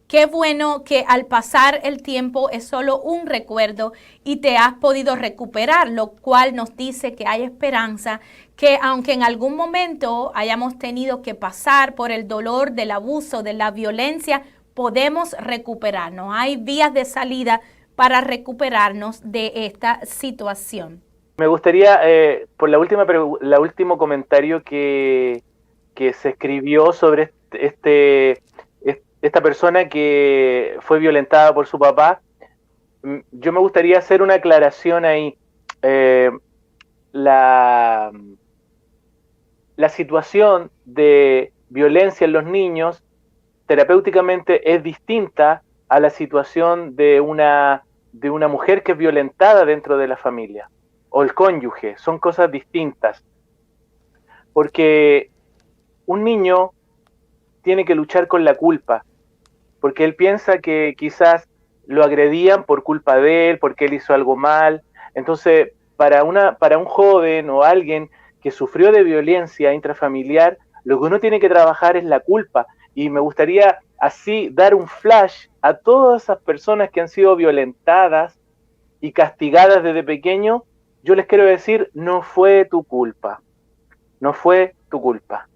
Qué bueno que al pasar el tiempo es solo un recuerdo y te has podido recuperar, lo cual nos dice que hay esperanza, que aunque en algún momento hayamos tenido que pasar por el dolor del abuso, de la violencia, podemos recuperarnos. Hay vías de salida para recuperarnos de esta situación. Me gustaría, por la último comentario que se escribió sobre esta persona que fue violentada por su papá, yo me gustaría hacer una aclaración ahí. La situación de violencia en los niños terapéuticamente es distinta a la situación de una mujer que es violentada dentro de la familia, o el cónyuge. Son cosas distintas, porque un niño tiene que luchar con la culpa, porque él piensa que quizás lo agredían por culpa de él, porque él hizo algo mal. Entonces, para un joven o alguien que sufrió de violencia intrafamiliar, lo que uno tiene que trabajar es la culpa. Y me gustaría así dar un flash a todas esas personas que han sido violentadas y castigadas desde pequeño. Yo les quiero decir: no fue tu culpa, no fue tu culpa.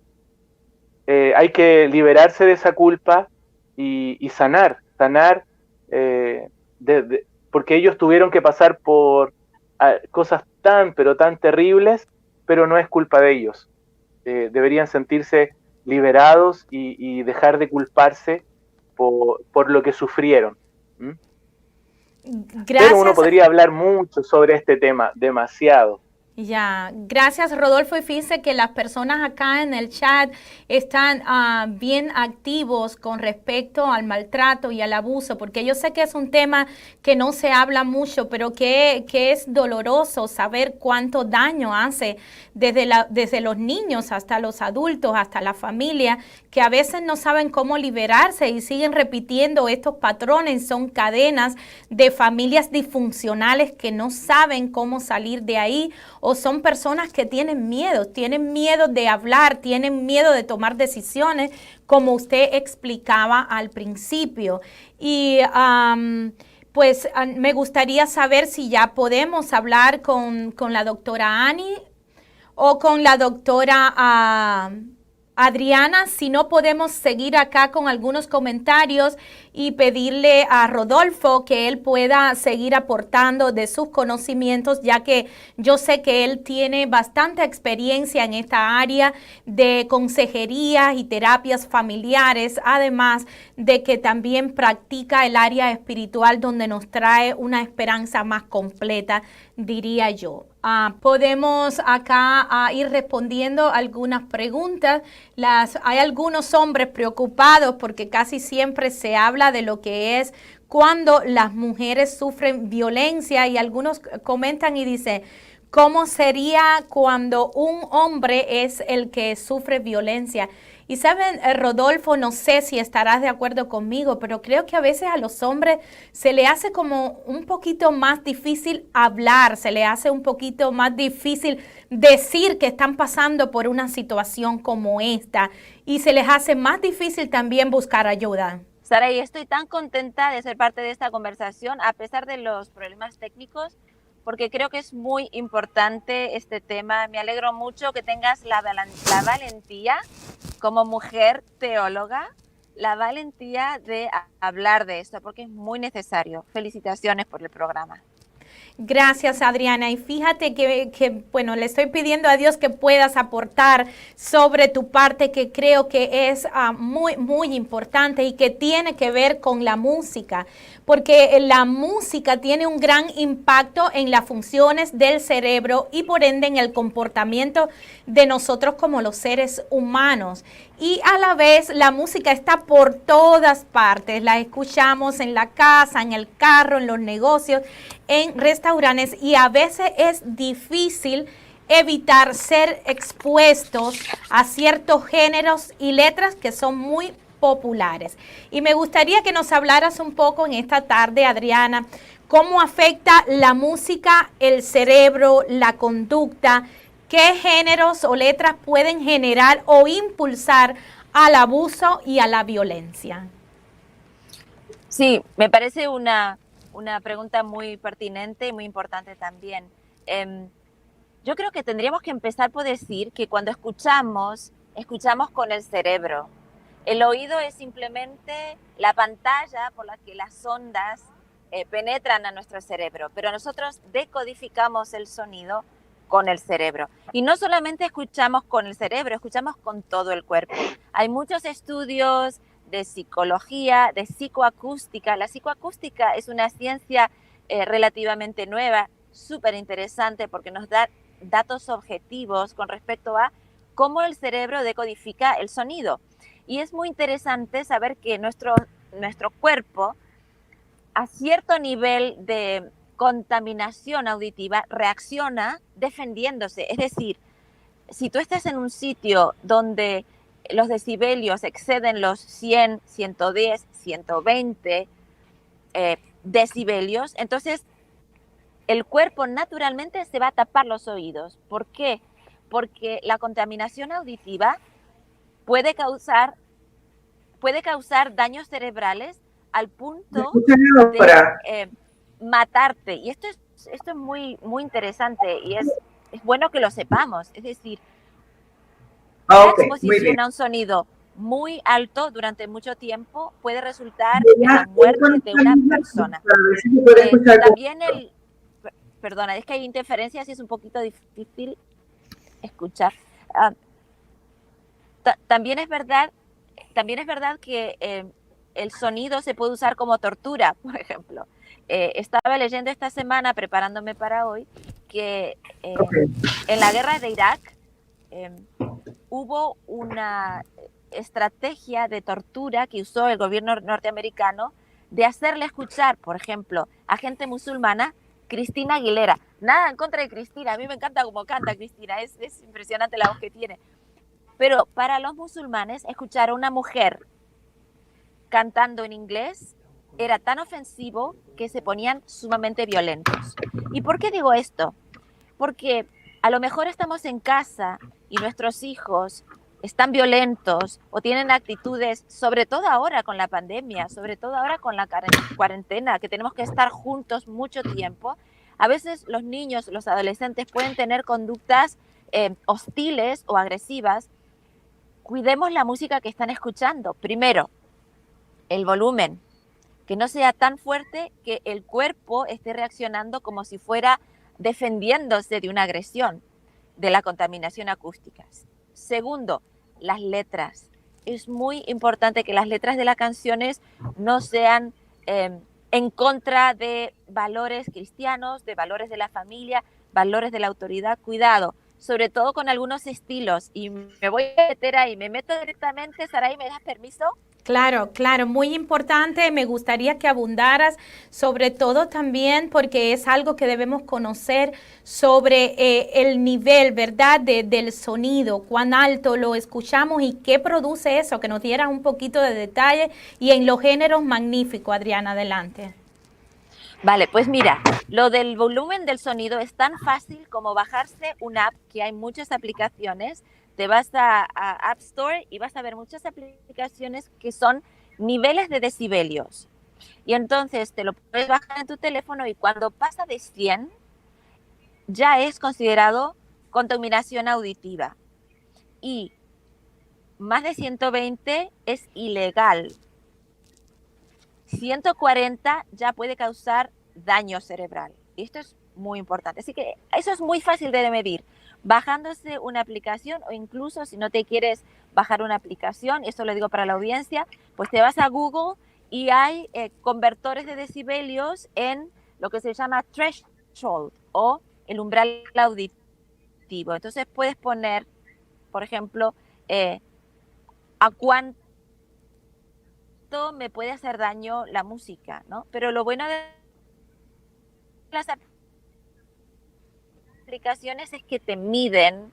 Hay que liberarse de esa culpa y sanar, porque ellos tuvieron que pasar por cosas pero tan terribles, pero no es culpa de ellos. Deberían sentirse liberados y dejar de culparse por lo que sufrieron. Gracias. Pero uno podría hablar mucho sobre este tema, demasiado. Ya, gracias, Rodolfo. Y fíjense que las personas acá en el chat están bien activos con respecto al maltrato y al abuso, porque yo sé que es un tema que no se habla mucho, pero que es doloroso saber cuánto daño hace desde los niños hasta los adultos, hasta la familia, que a veces no saben cómo liberarse y siguen repitiendo estos patrones. Son cadenas de familias disfuncionales que no saben cómo salir de ahí, o son personas que tienen miedo de hablar, tienen miedo de tomar decisiones, como usted explicaba al principio. Y pues me gustaría saber si ya podemos hablar con la doctora Annie o con la doctora Adriana, si no podemos seguir acá con algunos comentarios y pedirle a Rodolfo que él pueda seguir aportando de sus conocimientos, ya que yo sé que él tiene bastante experiencia en esta área de consejería y terapias familiares, además de que también practica el área espiritual donde nos trae una esperanza más completa, diría yo. Podemos acá ir respondiendo algunas preguntas. Hay algunos hombres preocupados porque casi siempre se habla de lo que es cuando las mujeres sufren violencia, y algunos comentan y dicen, ¿cómo sería cuando un hombre es el que sufre violencia? Y saben, Rodolfo, no sé si estarás de acuerdo conmigo, pero creo que a veces a los hombres se le hace como un poquito más difícil hablar, se le hace un poquito más difícil decir que están pasando por una situación como esta, y se les hace más difícil también buscar ayuda. Sara, y estoy tan contenta de ser parte de esta conversación, a pesar de los problemas técnicos, porque creo que es muy importante este tema. Me alegro mucho que tengas la valentía, como mujer teóloga, la valentía de hablar de esto, porque es muy necesario. Felicitaciones por el programa. Gracias, Adriana. Y fíjate bueno, le estoy pidiendo a Dios que puedas aportar sobre tu parte, que creo que es muy, muy importante y que tiene que ver con la música, porque la música tiene un gran impacto en las funciones del cerebro y por ende en el comportamiento de nosotros como los seres humanos. Y a la vez la música está por todas partes, la escuchamos en la casa, en el carro, en los negocios, en restaurantes, y a veces es difícil evitar ser expuestos a ciertos géneros y letras que son muy populares. Y me gustaría que nos hablaras un poco en esta tarde, Adriana, cómo afecta la música el cerebro, la conducta, qué géneros o letras pueden generar o impulsar al abuso y a la violencia. Sí, me parece una pregunta muy pertinente y muy importante también. Yo creo que tendríamos que empezar por decir que cuando escuchamos con el cerebro. El oído es simplemente la pantalla por la que las ondas penetran a nuestro cerebro, pero nosotros decodificamos el sonido con el cerebro. Y no solamente escuchamos con el cerebro, escuchamos con todo el cuerpo. Hay muchos estudios de psicología, de psicoacústica. La psicoacústica es una ciencia relativamente nueva, súper interesante, porque nos da datos objetivos con respecto a cómo el cerebro decodifica el sonido. Y es muy interesante saber que nuestro cuerpo, a cierto nivel de contaminación auditiva, reacciona defendiéndose. Es decir, si tú estás en un sitio donde los decibelios exceden los 100, 110, 120 decibelios, entonces el cuerpo naturalmente se va a tapar los oídos. ¿Por qué? Porque la contaminación auditiva puede causar daños cerebrales al punto de matarte. Y esto es muy, muy interesante y es bueno que lo sepamos. Es decir, la exposición a un sonido muy alto durante mucho tiempo puede resultar en la muerte de una persona. También perdona, es que hay interferencias y es un poquito difícil escuchar. También es verdad que el sonido se puede usar como tortura, por ejemplo. Estaba leyendo esta semana, preparándome para hoy, que en la guerra de Irak hubo una estrategia de tortura que usó el gobierno norteamericano de hacerle escuchar, por ejemplo, a gente musulmana, Cristina Aguilera. Nada en contra de Cristina, a mí me encanta cómo canta Cristina, es impresionante la voz que tiene. Pero para los musulmanes, escuchar a una mujer cantando en inglés era tan ofensivo que se ponían sumamente violentos. ¿Y por qué digo esto? Porque a lo mejor estamos en casa y nuestros hijos están violentos o tienen actitudes, sobre todo ahora con la pandemia, sobre todo ahora con la cuarentena, que tenemos que estar juntos mucho tiempo. A veces los niños, los adolescentes pueden tener conductas hostiles o agresivas cuidemos la música que están escuchando. Primero, el volumen, que no sea tan fuerte que el cuerpo esté reaccionando como si fuera defendiéndose de una agresión, de la contaminación acústica. Segundo, las letras. Es muy importante que las letras de las canciones no sean en contra de valores cristianos, de valores de la familia, valores de la autoridad. Cuidado, sobre todo con algunos estilos. Y me voy a meter ahí, me meto directamente. Saray, ¿me das permiso? Claro, claro, muy importante. Me gustaría que abundaras, sobre todo también porque es algo que debemos conocer sobre el nivel, ¿verdad?, del sonido, cuán alto lo escuchamos y qué produce eso, que nos dieras un poquito de detalle y en los géneros magnífico, Adriana, adelante. Vale, pues mira, lo del volumen del sonido es tan fácil como bajarse una app, que hay muchas aplicaciones. Te vas a App Store y vas a ver muchas aplicaciones que son niveles de decibelios. Y entonces te lo puedes bajar en tu teléfono y cuando pasa de 100 ya es considerado contaminación auditiva. Y más de 120 es ilegal. 140 ya puede causar daño cerebral. Y esto es muy importante. Así que eso es muy fácil de medir. Bajándose una aplicación o incluso si no te quieres bajar una aplicación, y esto lo digo para la audiencia, pues te vas a Google y hay convertores de decibelios en lo que se llama threshold o el umbral auditivo. Entonces puedes poner, por ejemplo, a cuánto me puede hacer daño la música, ¿no? Pero lo bueno de las aplicaciones es que te miden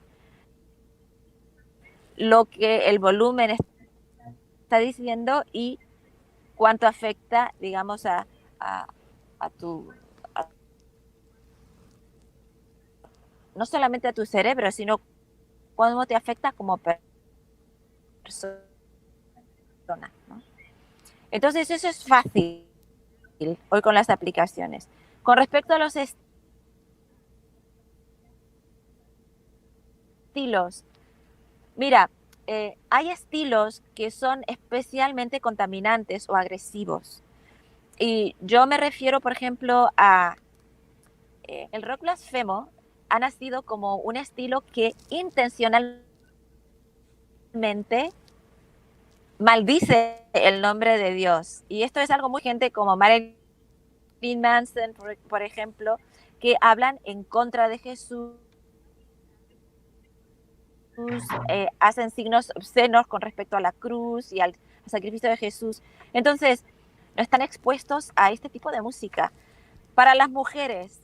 lo que el volumen está diciendo y cuánto afecta, digamos, a tu... no solamente a tu cerebro, sino cómo te afecta como persona, ¿no? Entonces eso es fácil hoy con las aplicaciones. Con respecto a los estilos, mira, hay estilos que son especialmente contaminantes o agresivos. Y yo me refiero, por ejemplo, a el rock blasfemo. Ha nacido como un estilo que intencionalmente maldice el nombre de Dios. Y esto es algo muy gente como Marilyn Manson, por ejemplo, que hablan en contra de Jesús, hacen signos obscenos con respecto a la cruz y al sacrificio de Jesús. Entonces, no están expuestos a este tipo de música. Para las mujeres,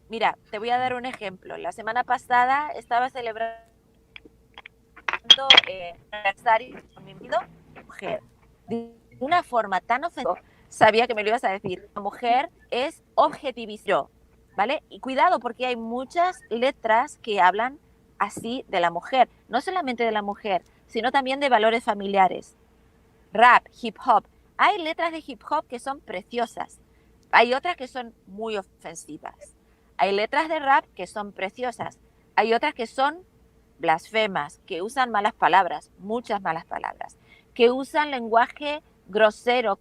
mira, te voy a dar un ejemplo. La semana pasada estaba celebrando el aniversario con mi mujer. De una forma tan ofensiva, sabía que me lo ibas a decir. La mujer es objetivizada, ¿vale? Y cuidado porque hay muchas letras que hablan así de la mujer. No solamente de la mujer, sino también de valores familiares. Rap, hip hop. Hay letras de hip hop que son preciosas. Hay otras que son muy ofensivas. Hay letras de rap que son preciosas. Hay otras que son blasfemas, que usan malas palabras, muchas malas palabras, que usan lenguaje grosero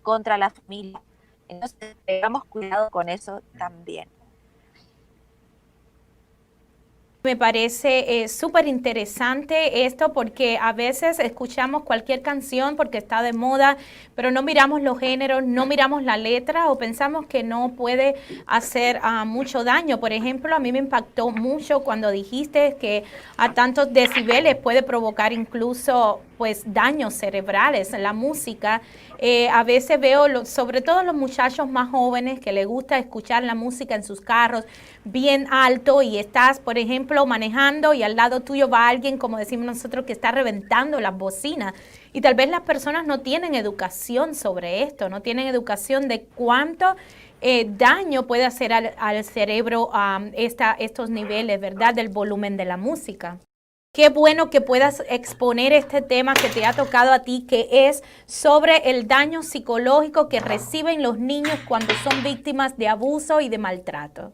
contra la familia. Entonces, tengamos cuidado con eso también. Me parece súper interesante esto porque a veces escuchamos cualquier canción porque está de moda, pero no miramos los géneros, no miramos la letra o pensamos que no puede hacer mucho daño. Por ejemplo, a mí me impactó mucho cuando dijiste que a tantos decibeles puede provocar incluso pues daños cerebrales en la música. A veces veo, sobre todo los muchachos más jóvenes que les gusta escuchar la música en sus carros bien alto y estás, por ejemplo, manejando y al lado tuyo va alguien, como decimos nosotros, que está reventando las bocinas. Y tal vez las personas no tienen educación sobre esto, no tienen educación de cuánto daño puede hacer al cerebro estos niveles, ¿verdad?, del volumen de la música. Qué bueno que puedas exponer este tema que te ha tocado a ti, que es sobre el daño psicológico que reciben los niños cuando son víctimas de abuso y de maltrato.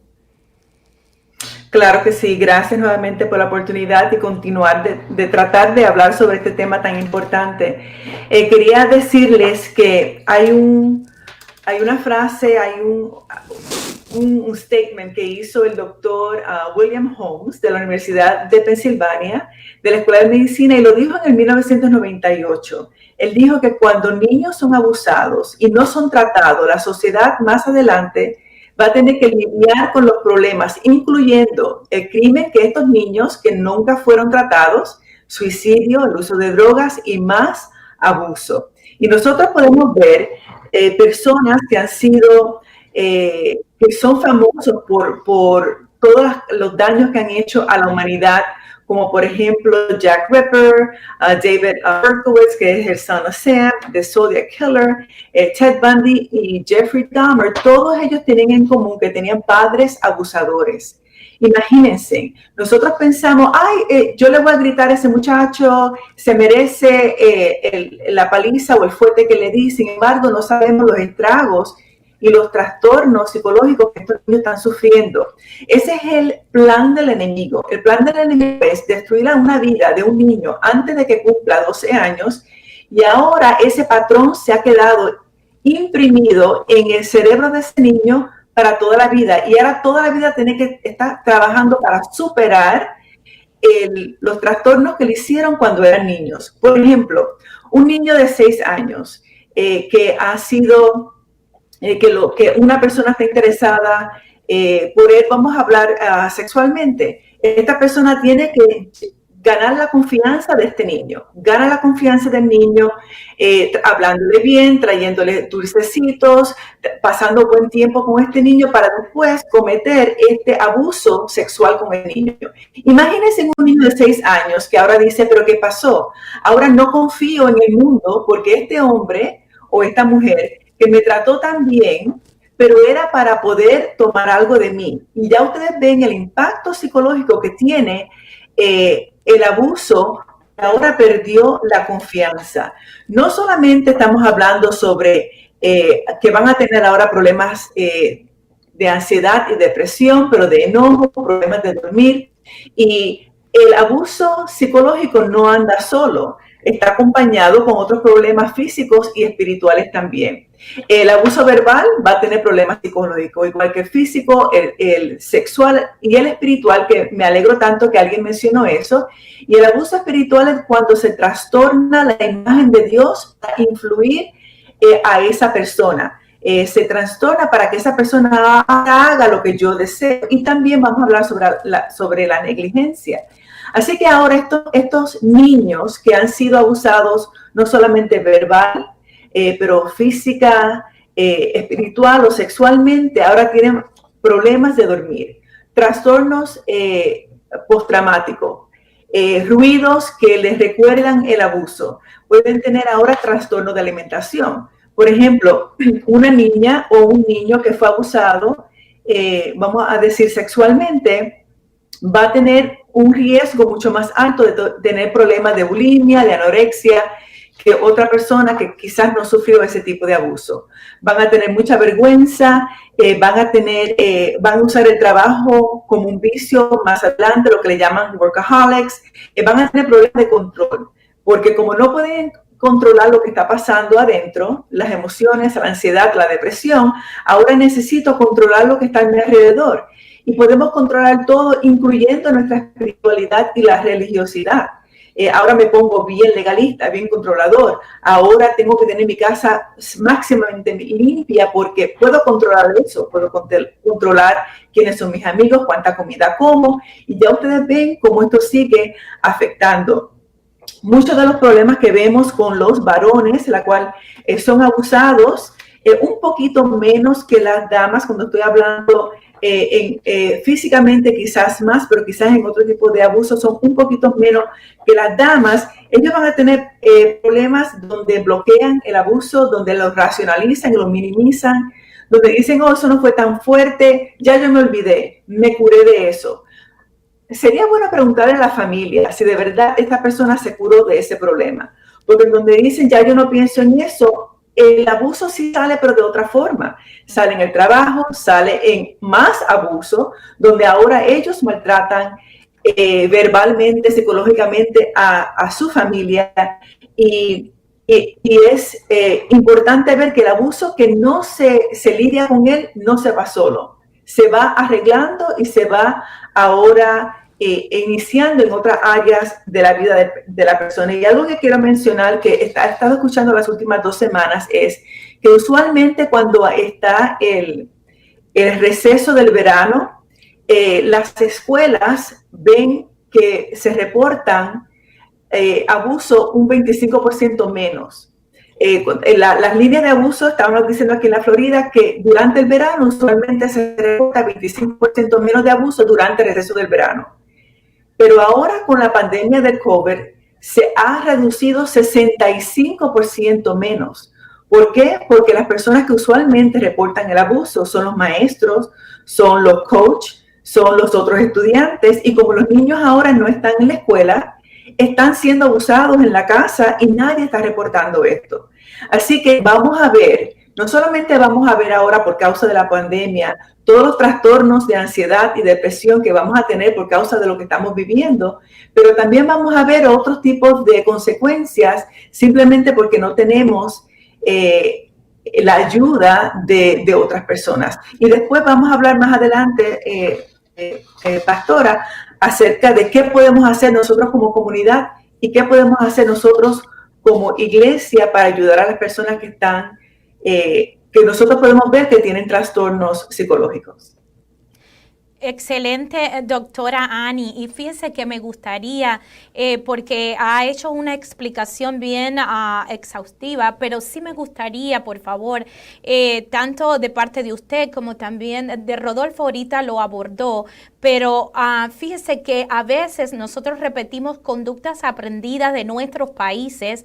Claro que sí, gracias nuevamente por la oportunidad de continuar de tratar de hablar sobre este tema tan importante. Quería decirles que hay una frase, hay un statement que hizo el doctor William Holmes de la Universidad de Pensilvania, de la Escuela de Medicina, y lo dijo en el 1998. Él dijo que cuando niños son abusados y no son tratados, la sociedad más adelante va a tener que lidiar con los problemas, incluyendo el crimen que estos niños que nunca fueron tratados, suicidio, el uso de drogas y más abuso. Y nosotros podemos ver personas que han sido, que son famosos por todos los daños que han hecho a la humanidad, como por ejemplo Jack Ripper, David Berkowitz, que es el son of Sam, The Zodiac Killer, Ted Bundy y Jeffrey Dahmer. Todos ellos tienen en común que tenían padres abusadores. Imagínense, nosotros pensamos, yo le voy a gritar a ese muchacho, se merece la paliza o el fuerte que le di. Sin embargo, no sabemos los estragos y los trastornos psicológicos que estos niños están sufriendo. Ese es el plan del enemigo. El plan del enemigo es destruir una vida de un niño antes de que cumpla 12 años, y ahora ese patrón se ha quedado imprimido en el cerebro de ese niño para toda la vida, y ahora toda la vida tiene que estar trabajando para superar los trastornos que le hicieron cuando eran niños. Por ejemplo, un niño de 6 años que ha sido... que una persona está interesada por él, vamos a hablar sexualmente. Esta persona tiene que ganar la confianza de este niño, gana la confianza del niño, hablándole bien, trayéndole dulcecitos, pasando buen tiempo con este niño para después cometer este abuso sexual con el niño. Imagínense un niño de 6 años que ahora dice, ¿pero qué pasó? Ahora no confío en el mundo porque este hombre o esta mujer que me trató tan bien, pero era para poder tomar algo de mí. Y ya ustedes ven el impacto psicológico que tiene el abuso. Ahora perdió la confianza. No solamente estamos hablando sobre que van a tener ahora problemas de ansiedad y depresión, pero de enojo, problemas de dormir. Y el abuso psicológico no anda solo, está acompañado con otros problemas físicos y espirituales también. El abuso verbal va a tener problemas psicológicos, igual que el físico, el sexual y el espiritual, que me alegro tanto que alguien mencionó eso. Y el abuso espiritual es cuando se trastorna la imagen de Dios para influir a esa persona. Se trastorna para que esa persona haga lo que yo deseo. Y también vamos a hablar sobre la negligencia. Así que ahora estos niños que han sido abusados, no solamente verbal, pero física, espiritual o sexualmente, ahora tienen problemas de dormir, trastornos postraumáticos, ruidos que les recuerdan el abuso. Pueden tener ahora trastornos de alimentación. Por ejemplo, una niña o un niño que fue abusado, vamos a decir sexualmente, va a tener un riesgo mucho más alto de tener problemas de bulimia, de anorexia, que otra persona que quizás no sufrió ese tipo de abuso. Van a tener mucha vergüenza, van a usar el trabajo como un vicio más adelante, lo que le llaman workaholics, van a tener problemas de control, porque como no pueden controlar lo que está pasando adentro, las emociones, la ansiedad, la depresión, ahora necesito controlar lo que está a mi alrededor. Y podemos controlar todo, incluyendo nuestra espiritualidad y la religiosidad. Ahora me pongo bien legalista, bien controlador. Ahora tengo que tener mi casa máximamente limpia porque puedo controlar eso. Puedo controlar quiénes son mis amigos, cuánta comida como. Y ya ustedes ven cómo esto sigue afectando. Muchos de los problemas que vemos con los varones, la cual son abusados, un poquito menos que las damas, cuando estoy hablando físicamente quizás más, pero quizás en otro tipo de abusos son un poquito menos que las damas. Ellos van a tener problemas donde bloquean el abuso, donde lo racionalizan y lo minimizan, donde dicen, oh, eso no fue tan fuerte, ya yo me olvidé, me curé de eso. Sería bueno preguntarle a la familia si de verdad esta persona se curó de ese problema, porque donde dicen, ya yo no pienso en eso, el abuso sí sale, pero de otra forma. Sale en el trabajo, sale en más abuso, donde ahora ellos maltratan verbalmente, psicológicamente a su familia. Y es importante ver que el abuso que no se lidia con él no se va solo. Se va arreglando y se va ahora iniciando en otras áreas de la vida de la persona. Y algo que quiero mencionar, que he estado escuchando las últimas 2 semanas, es que usualmente cuando está el receso del verano, las escuelas ven que se reportan abuso un 25% menos. Las líneas de abuso, estábamos diciendo aquí en la Florida, que durante el verano usualmente se reporta 25% menos de abuso durante el receso del verano. Pero ahora con la pandemia del COVID se ha reducido 65% menos. ¿Por qué? Porque las personas que usualmente reportan el abuso son los maestros, son los coaches, son los otros estudiantes, y como los niños ahora no están en la escuela, están siendo abusados en la casa y nadie está reportando esto. Así que vamos a ver, no solamente vamos a ver ahora por causa de la pandemia todos los trastornos de ansiedad y depresión que vamos a tener por causa de lo que estamos viviendo, pero también vamos a ver otros tipos de consecuencias simplemente porque no tenemos la ayuda de otras personas. Y después vamos a hablar más adelante, pastora, acerca de qué podemos hacer nosotros como comunidad y qué podemos hacer nosotros como iglesia para ayudar a las personas que están, que nosotros podemos ver que tienen trastornos psicológicos. Excelente, doctora Annie. Y fíjese que me gustaría, porque ha hecho una explicación bien exhaustiva, pero sí me gustaría, por favor, tanto de parte de usted como también de Rodolfo, ahorita lo abordó, pero fíjese que a veces nosotros repetimos conductas aprendidas de nuestros países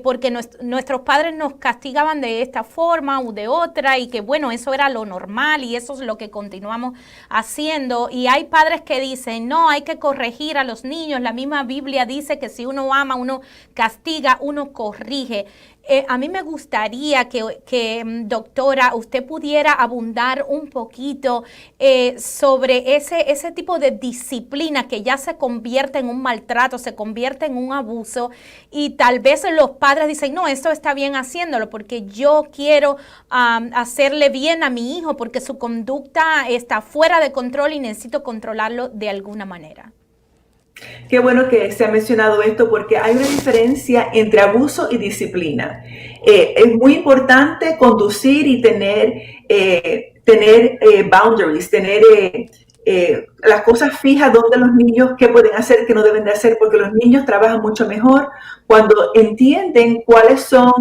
porque nuestros padres nos castigaban de esta forma u de otra, y que bueno, eso era lo normal y eso es lo que continuamos haciendo. Y hay padres que dicen, no, hay que corregir a los niños. La misma Biblia dice que si uno ama, uno castiga, uno corrige. A mí me gustaría que, doctora, usted pudiera abundar un poquito sobre ese tipo de disciplina que ya se convierte en un maltrato, se convierte en un abuso, y tal vez los padres dicen, no, esto está bien haciéndolo porque yo quiero hacerle bien a mi hijo porque su conducta está fuera de control y necesito controlarlo de alguna manera. Qué bueno que se ha mencionado esto porque hay una diferencia entre abuso y disciplina. Es muy importante conducir y tener boundaries, tener las cosas fijas donde los niños qué pueden hacer, qué no deben de hacer, porque los niños trabajan mucho mejor cuando entienden cuáles son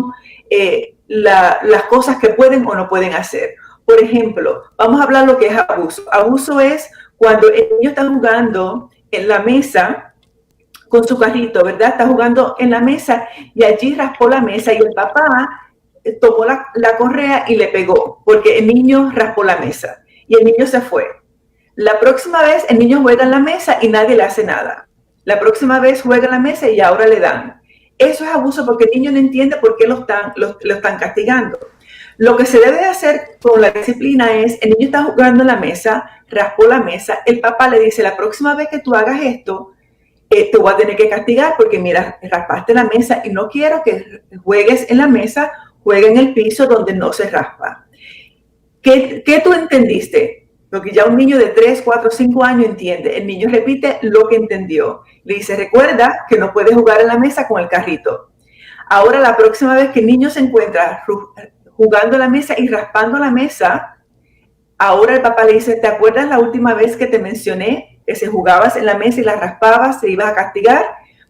las cosas que pueden o no pueden hacer. Por ejemplo, vamos a hablar lo que es abuso. Abuso es cuando el niño está jugando en la mesa con su carrito, ¿verdad? Está jugando en la mesa y allí raspó la mesa y el papá tomó la correa y le pegó porque el niño raspó la mesa y el niño se fue. La próxima vez el niño juega en la mesa y nadie le hace nada. La próxima vez juega en la mesa y ahora le dan. Eso es abuso porque el niño no entiende por qué lo están castigando. Lo que se debe hacer con la disciplina es, el niño está jugando en la mesa, raspó la mesa, el papá le dice, la próxima vez que tú hagas esto, te voy a tener que castigar porque mira, raspaste la mesa y no quiero que juegues en la mesa, juegue en el piso donde no se raspa. ¿Qué tú entendiste? Lo que ya un niño de 3, 4, 5 años entiende. El niño repite lo que entendió. Le dice, recuerda que no puedes jugar en la mesa con el carrito. Ahora la próxima vez que el niño se encuentra jugando a la mesa y raspando la mesa, ahora el papá le dice, ¿te acuerdas la última vez que te mencioné que si jugabas en la mesa y la raspabas te ibas a castigar?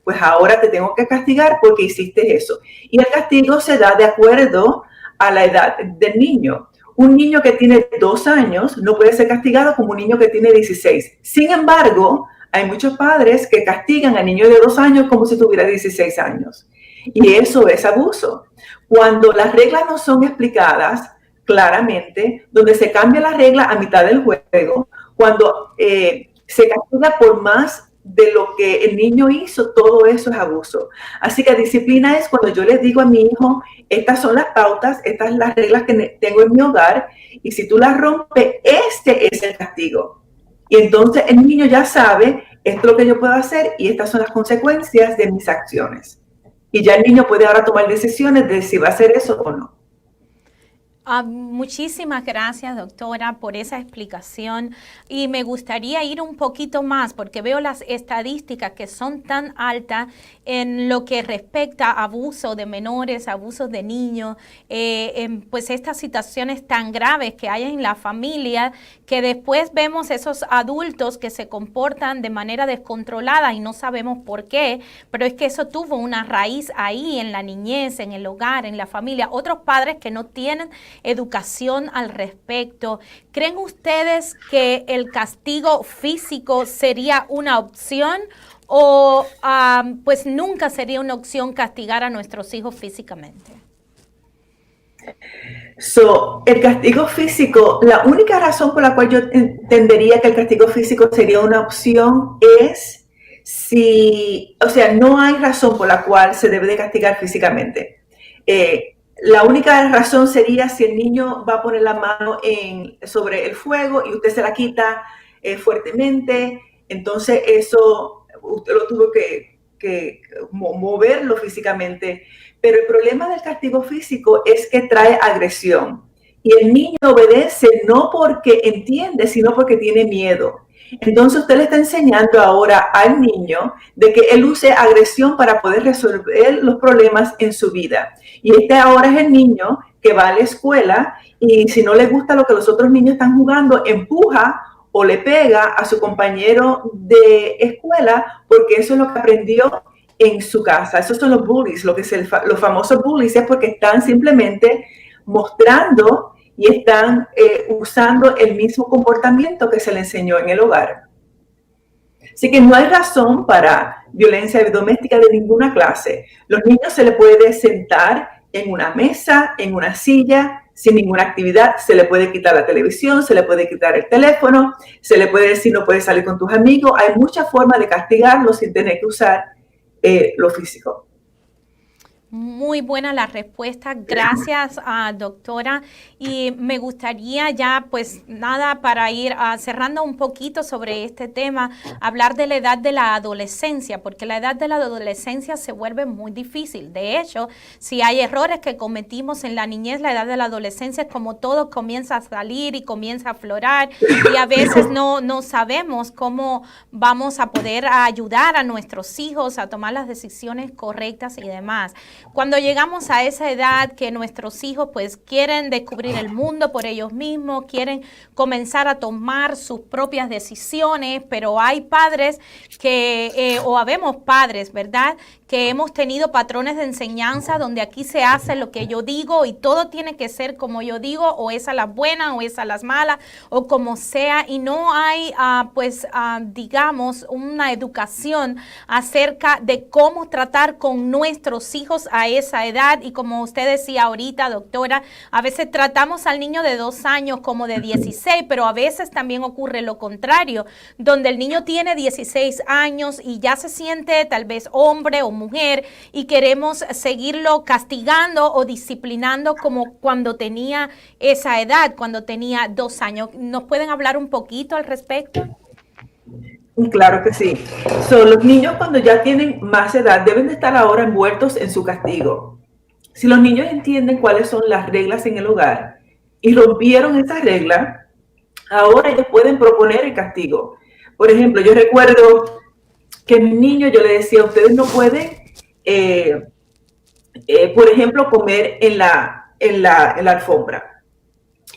Pues ahora te tengo que castigar porque hiciste eso. Y el castigo se da de acuerdo a la edad del niño. Un niño que tiene 2 años no puede ser castigado como un niño que tiene 16. Sin embargo, hay muchos padres que castigan al niño de 2 años como si tuviera 16 años. Y eso es abuso. Cuando las reglas no son explicadas claramente, donde se cambia la regla a mitad del juego, cuando se castiga por más de lo que el niño hizo, todo eso es abuso. Así que disciplina es cuando yo les digo a mi hijo, estas son las pautas, estas son las reglas que tengo en mi hogar, y si tú las rompes, este es el castigo. Y entonces el niño ya sabe, esto es lo que yo puedo hacer y estas son las consecuencias de mis acciones. Y ya el niño puede ahora tomar decisiones de si va a hacer eso o no. Muchísimas gracias, doctora, por esa explicación, y me gustaría ir un poquito más porque veo las estadísticas que son tan altas en lo que respecta a abuso de menores, abusos de niños, pues estas situaciones tan graves que hay en la familia, que después vemos esos adultos que se comportan de manera descontrolada y no sabemos por qué, pero es que eso tuvo una raíz ahí en la niñez, en el hogar, en la familia. Otros padres que no tienen educación al respecto. ¿Creen ustedes que el castigo físico sería una opción o pues nunca sería una opción castigar a nuestros hijos físicamente? El castigo físico, la única razón por la cual yo entendería que el castigo físico sería una opción es si, o sea, no hay razón por la cual se debe de castigar físicamente. La única razón sería si el niño va a poner la mano sobre el fuego y usted se la quita fuertemente, entonces eso usted lo tuvo que moverlo físicamente. Pero el problema del castigo físico es que trae agresión. Y el niño obedece no porque entiende, sino porque tiene miedo. Entonces usted le está enseñando ahora al niño de que él use agresión para poder resolver los problemas en su vida. Y este ahora es el niño que va a la escuela y si no le gusta lo que los otros niños están jugando, empuja o le pega a su compañero de escuela porque eso es lo que aprendió en su casa. Esos son los bullies, los famosos bullies es porque están simplemente mostrando y están usando el mismo comportamiento que se le enseñó en el hogar. Así que no hay razón para violencia doméstica de ninguna clase. Los niños se les puede sentar en una mesa, en una silla, sin ninguna actividad. Se le puede quitar la televisión, se le puede quitar el teléfono, se le puede decir no puedes salir con tus amigos. Hay muchas formas de castigarlos sin tener que usar lo físico. Muy buena la respuesta, gracias doctora, y me gustaría ya pues nada para ir cerrando un poquito sobre este tema, hablar de la edad de la adolescencia, porque la edad de la adolescencia se vuelve muy difícil. De hecho, si hay errores que cometimos en la niñez, la edad de la adolescencia es como todo comienza a salir y comienza a aflorar y a veces no sabemos cómo vamos a poder ayudar a nuestros hijos a tomar las decisiones correctas y demás. Cuando llegamos a esa edad que nuestros hijos pues quieren descubrir el mundo por ellos mismos, quieren comenzar a tomar sus propias decisiones, pero hay padres que, o habemos padres, ¿verdad?, que hemos tenido patrones de enseñanza donde aquí se hace lo que yo digo y todo tiene que ser como yo digo, o es a las buenas o es a las malas, o como sea, y no hay, digamos, una educación acerca de cómo tratar con nuestros hijos a esa edad. Y como usted decía ahorita, doctora, a veces tratamos al niño de 2 años como de 16, pero a veces también ocurre lo contrario, donde el niño tiene 16 años y ya se siente tal vez hombre o mujer y queremos seguirlo castigando o disciplinando como cuando tenía esa edad, cuando tenía 2 años. ¿Nos pueden hablar un poquito al respecto? Claro que sí. Los niños cuando ya tienen más edad deben de estar ahora envueltos en su castigo. Si los niños entienden cuáles son las reglas en el hogar y rompieron esas reglas, ahora ellos pueden proponer el castigo. Por ejemplo, yo recuerdo que a mi niño yo le decía, ustedes no pueden, por ejemplo, comer en la alfombra.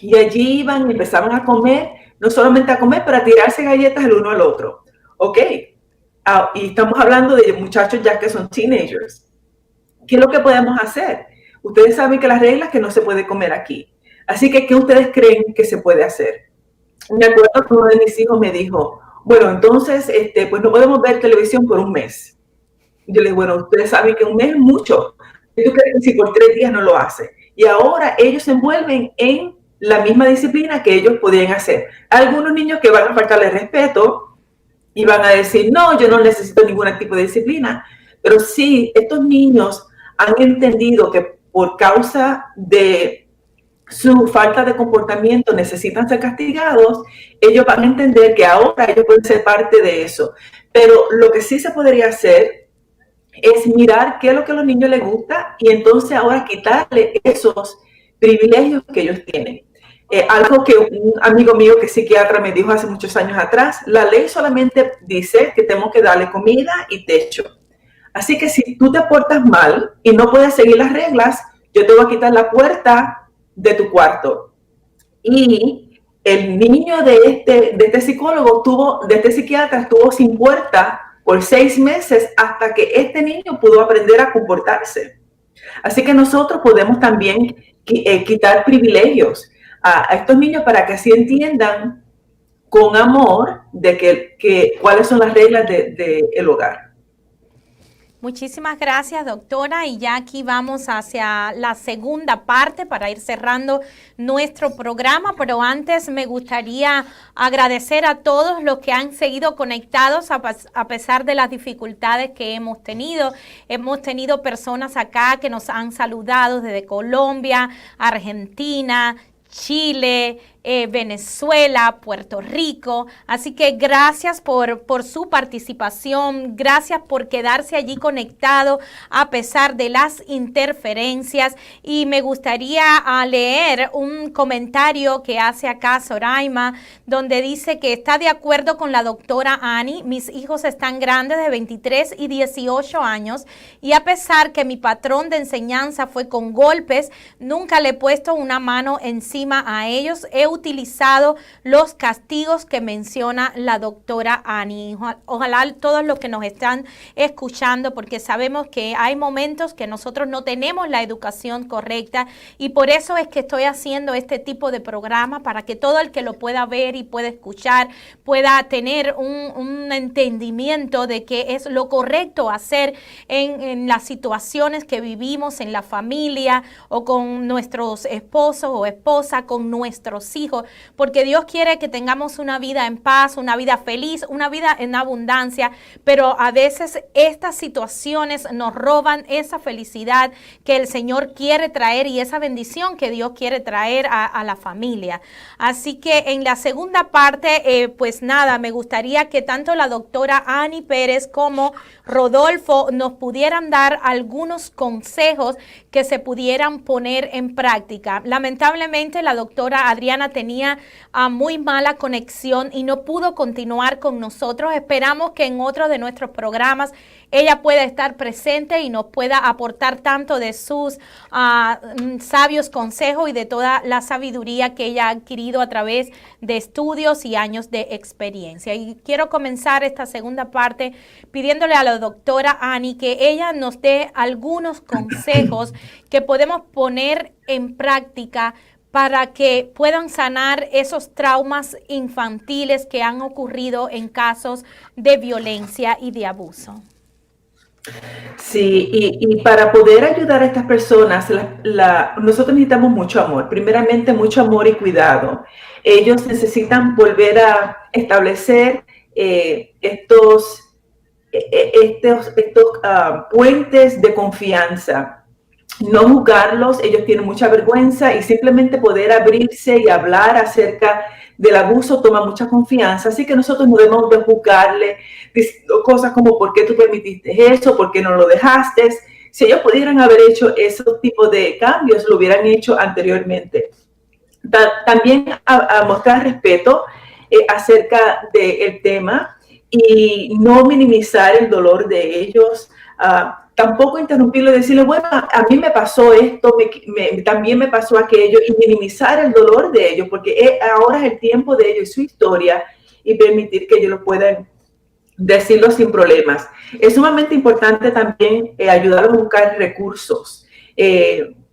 Y allí iban y empezaban a comer, no solamente a comer, pero a tirarse galletas el uno al otro. Ok, y estamos hablando de muchachos ya que son teenagers. ¿Qué es lo que podemos hacer? Ustedes saben que las reglas que no se puede comer aquí. Así que, ¿qué ustedes creen que se puede hacer? Me acuerdo que uno de mis hijos me dijo, bueno, entonces, pues no podemos ver televisión por un mes. Yo le digo, bueno, ustedes saben que un mes es mucho. ¿Tú crees que si por 3 días no lo hace? Y ahora ellos se envuelven en la misma disciplina que ellos podían hacer. Algunos niños que van a faltarle respeto y van a decir, no, yo no necesito ningún tipo de disciplina. Pero sí, estos niños han entendido que por causa de su falta de comportamiento necesitan ser castigados, ellos van a entender que ahora ellos pueden ser parte de eso. Pero lo que sí se podría hacer es mirar qué es lo que a los niños les gusta y entonces ahora quitarle esos privilegios que ellos tienen. Algo que un amigo mío que es psiquiatra me dijo hace muchos años atrás, la ley solamente dice que tenemos que darle comida y techo. Así que si tú te portas mal y no puedes seguir las reglas, yo te voy a quitar la puerta de tu cuarto. Y el niño de este psicólogo de este psiquiatra estuvo sin puerta por 6 meses hasta que este niño pudo aprender a comportarse. Así que nosotros podemos también quitar privilegios a estos niños para que así entiendan con amor de cuáles son las reglas del hogar. Muchísimas gracias, doctora. Y ya aquí vamos hacia la segunda parte para ir cerrando nuestro programa. Pero antes me gustaría agradecer a todos los que han seguido conectados a pesar de las dificultades que hemos tenido. Hemos tenido personas acá que nos han saludado desde Colombia, Argentina, Chile, Venezuela, Puerto Rico. Así que gracias por su participación, gracias por quedarse allí conectado a pesar de las interferencias. Y me gustaría leer un comentario que hace acá Soraima, donde dice que está de acuerdo con la doctora Annie. Mis hijos están grandes de 23 y 18 años y a pesar que mi patrón de enseñanza fue con golpes, nunca le he puesto una mano encima a ellos. He utilizado los castigos que menciona la doctora Annie. Ojalá todos los que nos están escuchando, porque sabemos que hay momentos que nosotros no tenemos la educación correcta y por eso es que estoy haciendo este tipo de programa, para que todo el que lo pueda ver y pueda escuchar pueda tener un entendimiento de qué es lo correcto hacer en las situaciones que vivimos en la familia o con nuestros esposos o esposas, con nuestros hijos, porque Dios quiere que tengamos una vida en paz, una vida feliz, una vida en abundancia, pero a veces estas situaciones nos roban esa felicidad que el Señor quiere traer y esa bendición que Dios quiere traer a la familia. Así que en la segunda parte, pues nada, me gustaría que tanto la doctora Annie Pérez como Rodolfo nos pudieran dar algunos consejos que se pudieran poner en práctica. Lamentablemente la doctora Adriana tenía muy mala conexión y no pudo continuar con nosotros. Esperamos que en otro de nuestros programas ella pueda estar presente y nos pueda aportar tanto de sus sabios consejos y de toda la sabiduría que ella ha adquirido a través de estudios y años de experiencia. Y quiero comenzar esta segunda parte pidiéndole a la doctora Annie que ella nos dé algunos consejos que podemos poner en práctica para que puedan sanar esos traumas infantiles que han ocurrido en casos de violencia y de abuso. Sí, y para poder ayudar a estas personas, nosotros necesitamos mucho amor, primeramente mucho amor y cuidado. Ellos necesitan volver a establecer estos puentes de confianza. No juzgarlos, ellos tienen mucha vergüenza y simplemente poder abrirse y hablar acerca del abuso toma mucha confianza, así que nosotros no debemos de juzgarle diciendo cosas como ¿por qué tú permitiste eso? ¿Por qué no lo dejaste? Si ellos pudieran haber hecho esos tipos de cambios, lo hubieran hecho anteriormente. También a mostrar respeto acerca del tema y no minimizar el dolor de ellos. Tampoco interrumpirlo y decirle, bueno, a mí me pasó esto, también me pasó aquello, y minimizar el dolor de ellos, porque ahora es el tiempo de ellos y su historia, y permitir que ellos lo puedan decirlo sin problemas. Es sumamente importante también ayudarlos a buscar recursos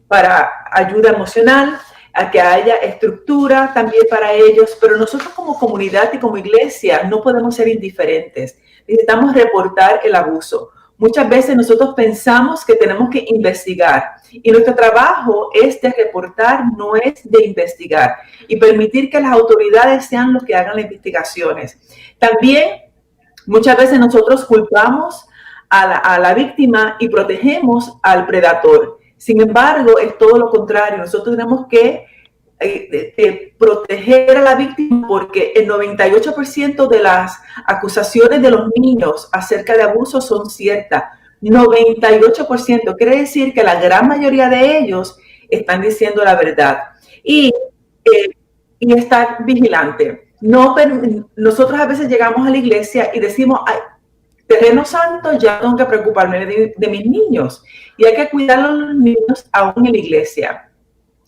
para ayuda emocional, a que haya estructura también para ellos, pero nosotros como comunidad y como iglesia no podemos ser indiferentes. Necesitamos reportar el abuso. Muchas veces nosotros pensamos que tenemos que investigar y nuestro trabajo es de reportar, no es de investigar, y permitir que las autoridades sean los que hagan las investigaciones. También Muchas veces nosotros culpamos a la víctima y protegemos al predador. Sin embargo, es todo lo contrario. Nosotros tenemos que proteger a la víctima porque el 98% de las acusaciones de los niños acerca de abuso son ciertas. 98% quiere decir que la gran mayoría de ellos están diciendo la verdad. Y estar vigilante. No, nosotros a veces llegamos a la iglesia y decimos, ay, terreno santo, ya tengo que preocuparme de mis niños. Y hay que cuidar a los niños aún en la iglesia.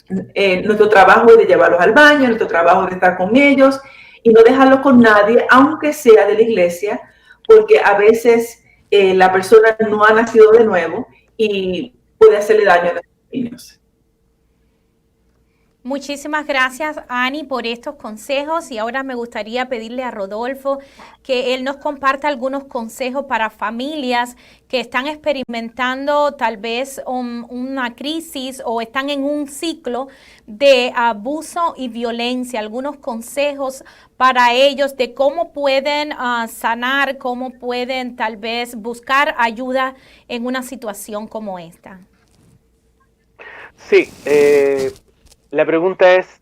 Nuestro trabajo es de llevarlos al baño, nuestro trabajo es de estar con ellos y no dejarlos con nadie, aunque sea de la iglesia, porque a veces la persona no ha nacido de nuevo y puede hacerle daño a los niños. Muchísimas gracias, Ani, por estos consejos, y ahora me gustaría pedirle a Rodolfo que él nos comparta algunos consejos para familias que están experimentando tal vez una crisis o están en un ciclo de abuso y violencia, algunos consejos para ellos de cómo pueden sanar, cómo pueden tal vez buscar ayuda en una situación como esta. Sí, la pregunta ¿es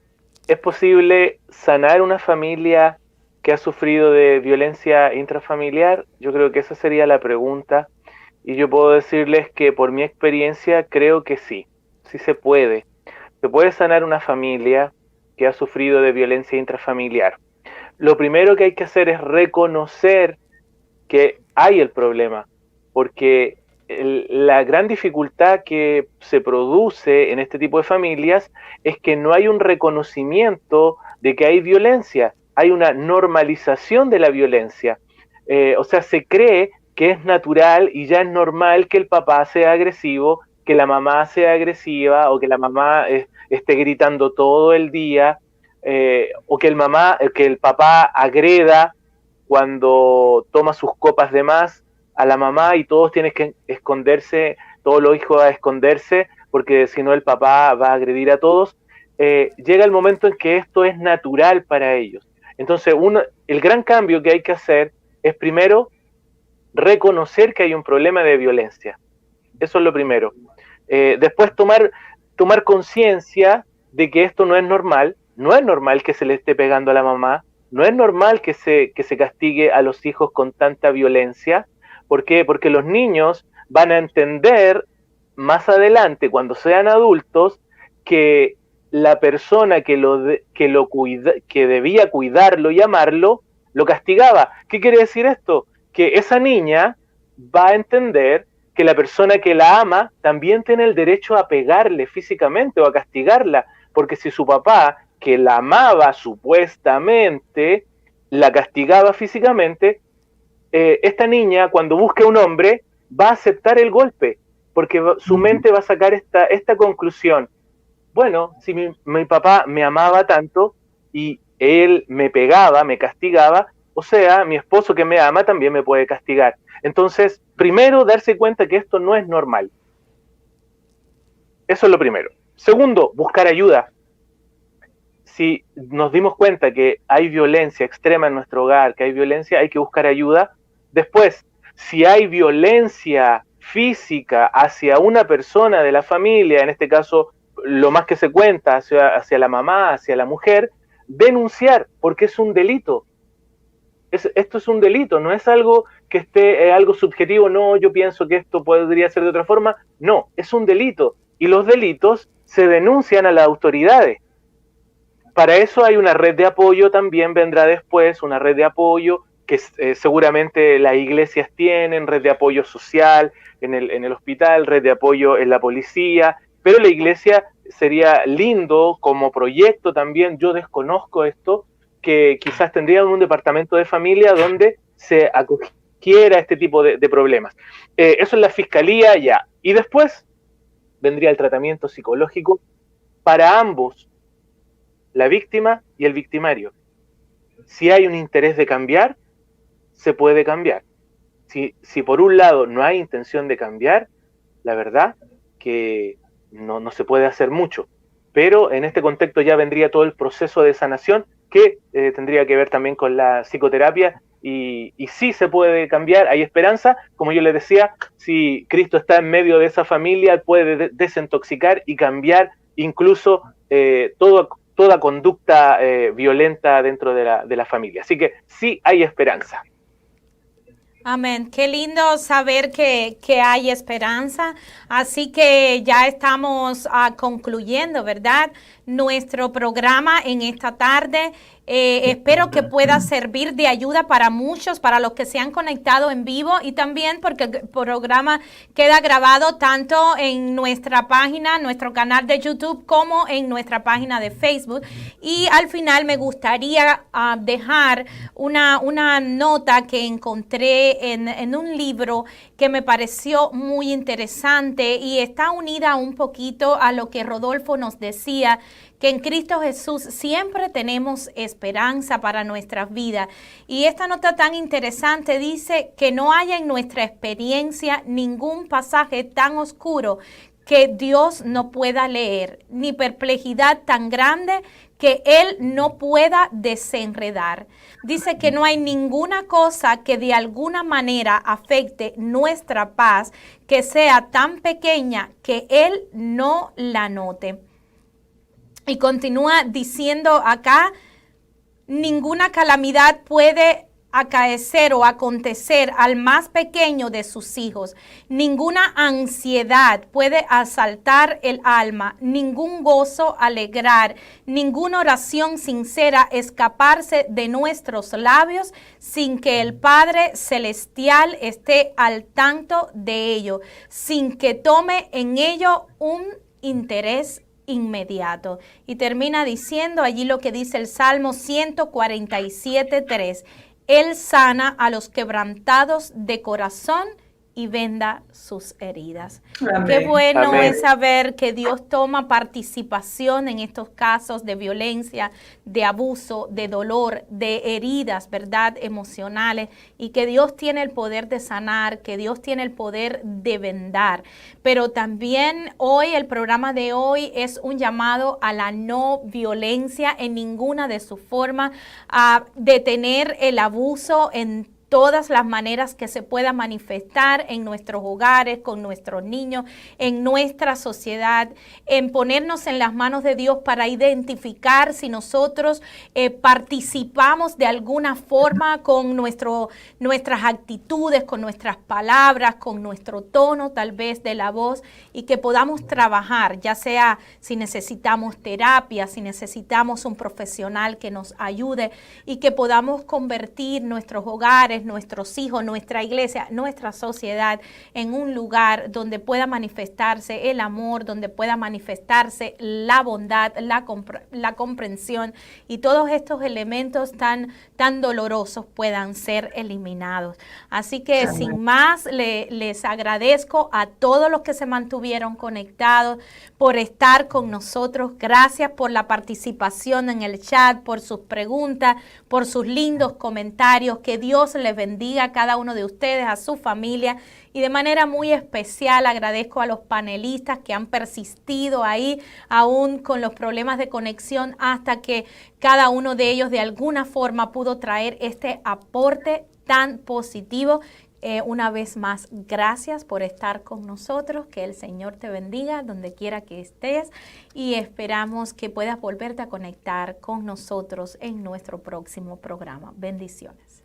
posible sanar una familia que ha sufrido de violencia intrafamiliar? Yo creo que esa sería la pregunta, y yo puedo decirles que por mi experiencia creo que sí se puede. Se puede sanar una familia que ha sufrido de violencia intrafamiliar. Lo primero que hay que hacer es reconocer que hay el problema, porque la gran dificultad que se produce en este tipo de familias es que no hay un reconocimiento de que hay violencia, hay una normalización de la violencia. O sea, se cree que es natural y ya es normal que el papá sea agresivo, que la mamá sea agresiva o que la mamá esté gritando todo el día, o que el papá agreda cuando toma sus copas de más a la mamá y todos tienen que esconderse, todos los hijos a esconderse, porque si no el papá va a agredir a todos. Llega el momento en que esto es natural para ellos. Entonces, el gran cambio que hay que hacer es primero reconocer que hay un problema de violencia. Eso es lo primero. Después tomar conciencia de que esto no es normal. No es normal que se le esté pegando a la mamá. No es normal que se castigue a los hijos con tanta violencia. ¿Por qué? Porque los niños van a entender más adelante, cuando sean adultos, que la persona que debía cuidarlo y amarlo, lo castigaba. ¿Qué quiere decir esto? Que esa niña va a entender que la persona que la ama también tiene el derecho a pegarle físicamente o a castigarla, porque si su papá, que la amaba supuestamente, la castigaba físicamente, esta niña, cuando busque a un hombre, va a aceptar el golpe, porque su mente va a sacar esta conclusión. Bueno, si mi papá me amaba tanto y él me pegaba, me castigaba, o sea, mi esposo que me ama también me puede castigar. Entonces, primero, darse cuenta que esto no es normal. Eso es lo primero. Segundo, buscar ayuda. Si nos dimos cuenta que hay violencia extrema en nuestro hogar, que hay violencia, hay que buscar ayuda. Después, si hay violencia física hacia una persona de la familia, en este caso, lo más que se cuenta hacia la mamá, hacia la mujer, denunciar, porque es un delito. Esto es un delito, no es algo que esté algo subjetivo, no, yo pienso que esto podría ser de otra forma, no, es un delito, y los delitos se denuncian a las autoridades. Para eso hay una red de apoyo, también vendrá después una red de apoyo que seguramente las iglesias tienen, red de apoyo social en el hospital, red de apoyo en la policía, pero la iglesia sería lindo como proyecto también, yo desconozco esto, que quizás tendrían un departamento de familia donde se acogiera este tipo de problemas. Eso es la fiscalía ya. Y después vendría el tratamiento psicológico para ambos, la víctima y el victimario. Si hay un interés de cambiar, se puede cambiar. Si por un lado no hay intención de cambiar, la verdad que no se puede hacer mucho. Pero en este contexto ya vendría todo el proceso de sanación que tendría que ver también con la psicoterapia y sí se puede cambiar, hay esperanza. Como yo les decía, si Cristo está en medio de esa familia, puede desintoxicar y cambiar incluso toda conducta violenta dentro de la familia. Así que sí hay esperanza. Amén. Qué lindo saber que hay esperanza. Así que ya estamos concluyendo, ¿verdad? Nuestro programa en esta tarde. Espero que pueda servir de ayuda para muchos, para los que se han conectado en vivo y también porque el programa queda grabado tanto en nuestra página, nuestro canal de YouTube, como en nuestra página de Facebook. Y al final me gustaría dejar una nota que encontré en un libro que me pareció muy interesante y está unida un poquito a lo que Rodolfo nos decía, que en Cristo Jesús siempre tenemos esperanza para nuestras vidas. Y esta nota tan interesante dice que no haya en nuestra experiencia ningún pasaje tan oscuro que Dios no pueda leer, ni perplejidad tan grande que Él no pueda desenredar. Dice que no hay ninguna cosa que de alguna manera afecte nuestra paz que sea tan pequeña que Él no la note. Y continúa diciendo acá, ninguna calamidad puede acaecer o acontecer al más pequeño de sus hijos. Ninguna ansiedad puede asaltar el alma, ningún gozo alegrar, ninguna oración sincera escaparse de nuestros labios sin que el Padre Celestial esté al tanto de ello, sin que tome en ello un interés inmediato. Y termina diciendo allí lo que dice el Salmo 147:3. Él sana a los quebrantados de corazón y venda sus heridas. Amén. Qué bueno Amén. Es saber que Dios toma participación en estos casos de violencia, de abuso, de dolor, de heridas, ¿verdad? Emocionales, y que Dios tiene el poder de sanar, que Dios tiene el poder de vendar. Pero también hoy, el programa de hoy es un llamado a la no violencia en ninguna de sus formas, a detener el abuso en todas las maneras que se pueda manifestar en nuestros hogares, con nuestros niños, en nuestra sociedad, en ponernos en las manos de Dios para identificar si nosotros participamos de alguna forma con nuestras actitudes, con nuestras palabras, con nuestro tono tal vez de la voz, y que podamos trabajar, ya sea si necesitamos terapia, si necesitamos un profesional que nos ayude, y que podamos convertir nuestros hogares, nuestros hijos, nuestra iglesia, nuestra sociedad en un lugar donde pueda manifestarse el amor, donde pueda manifestarse la bondad, la comprensión, y todos estos elementos tan dolorosos puedan ser eliminados. Así que sin más, les agradezco a todos los que se mantuvieron conectados por estar con nosotros. Gracias por la participación en el chat, por sus preguntas, por sus lindos comentarios. Que Dios les bendiga a cada uno de ustedes, a su familia, y de manera muy especial agradezco a los panelistas que han persistido ahí aún con los problemas de conexión hasta que cada uno de ellos de alguna forma pudo traer este aporte tan positivo. Una vez más, gracias por estar con nosotros. Que el Señor te bendiga donde quiera que estés, y esperamos que puedas volverte a conectar con nosotros en nuestro próximo programa. Bendiciones.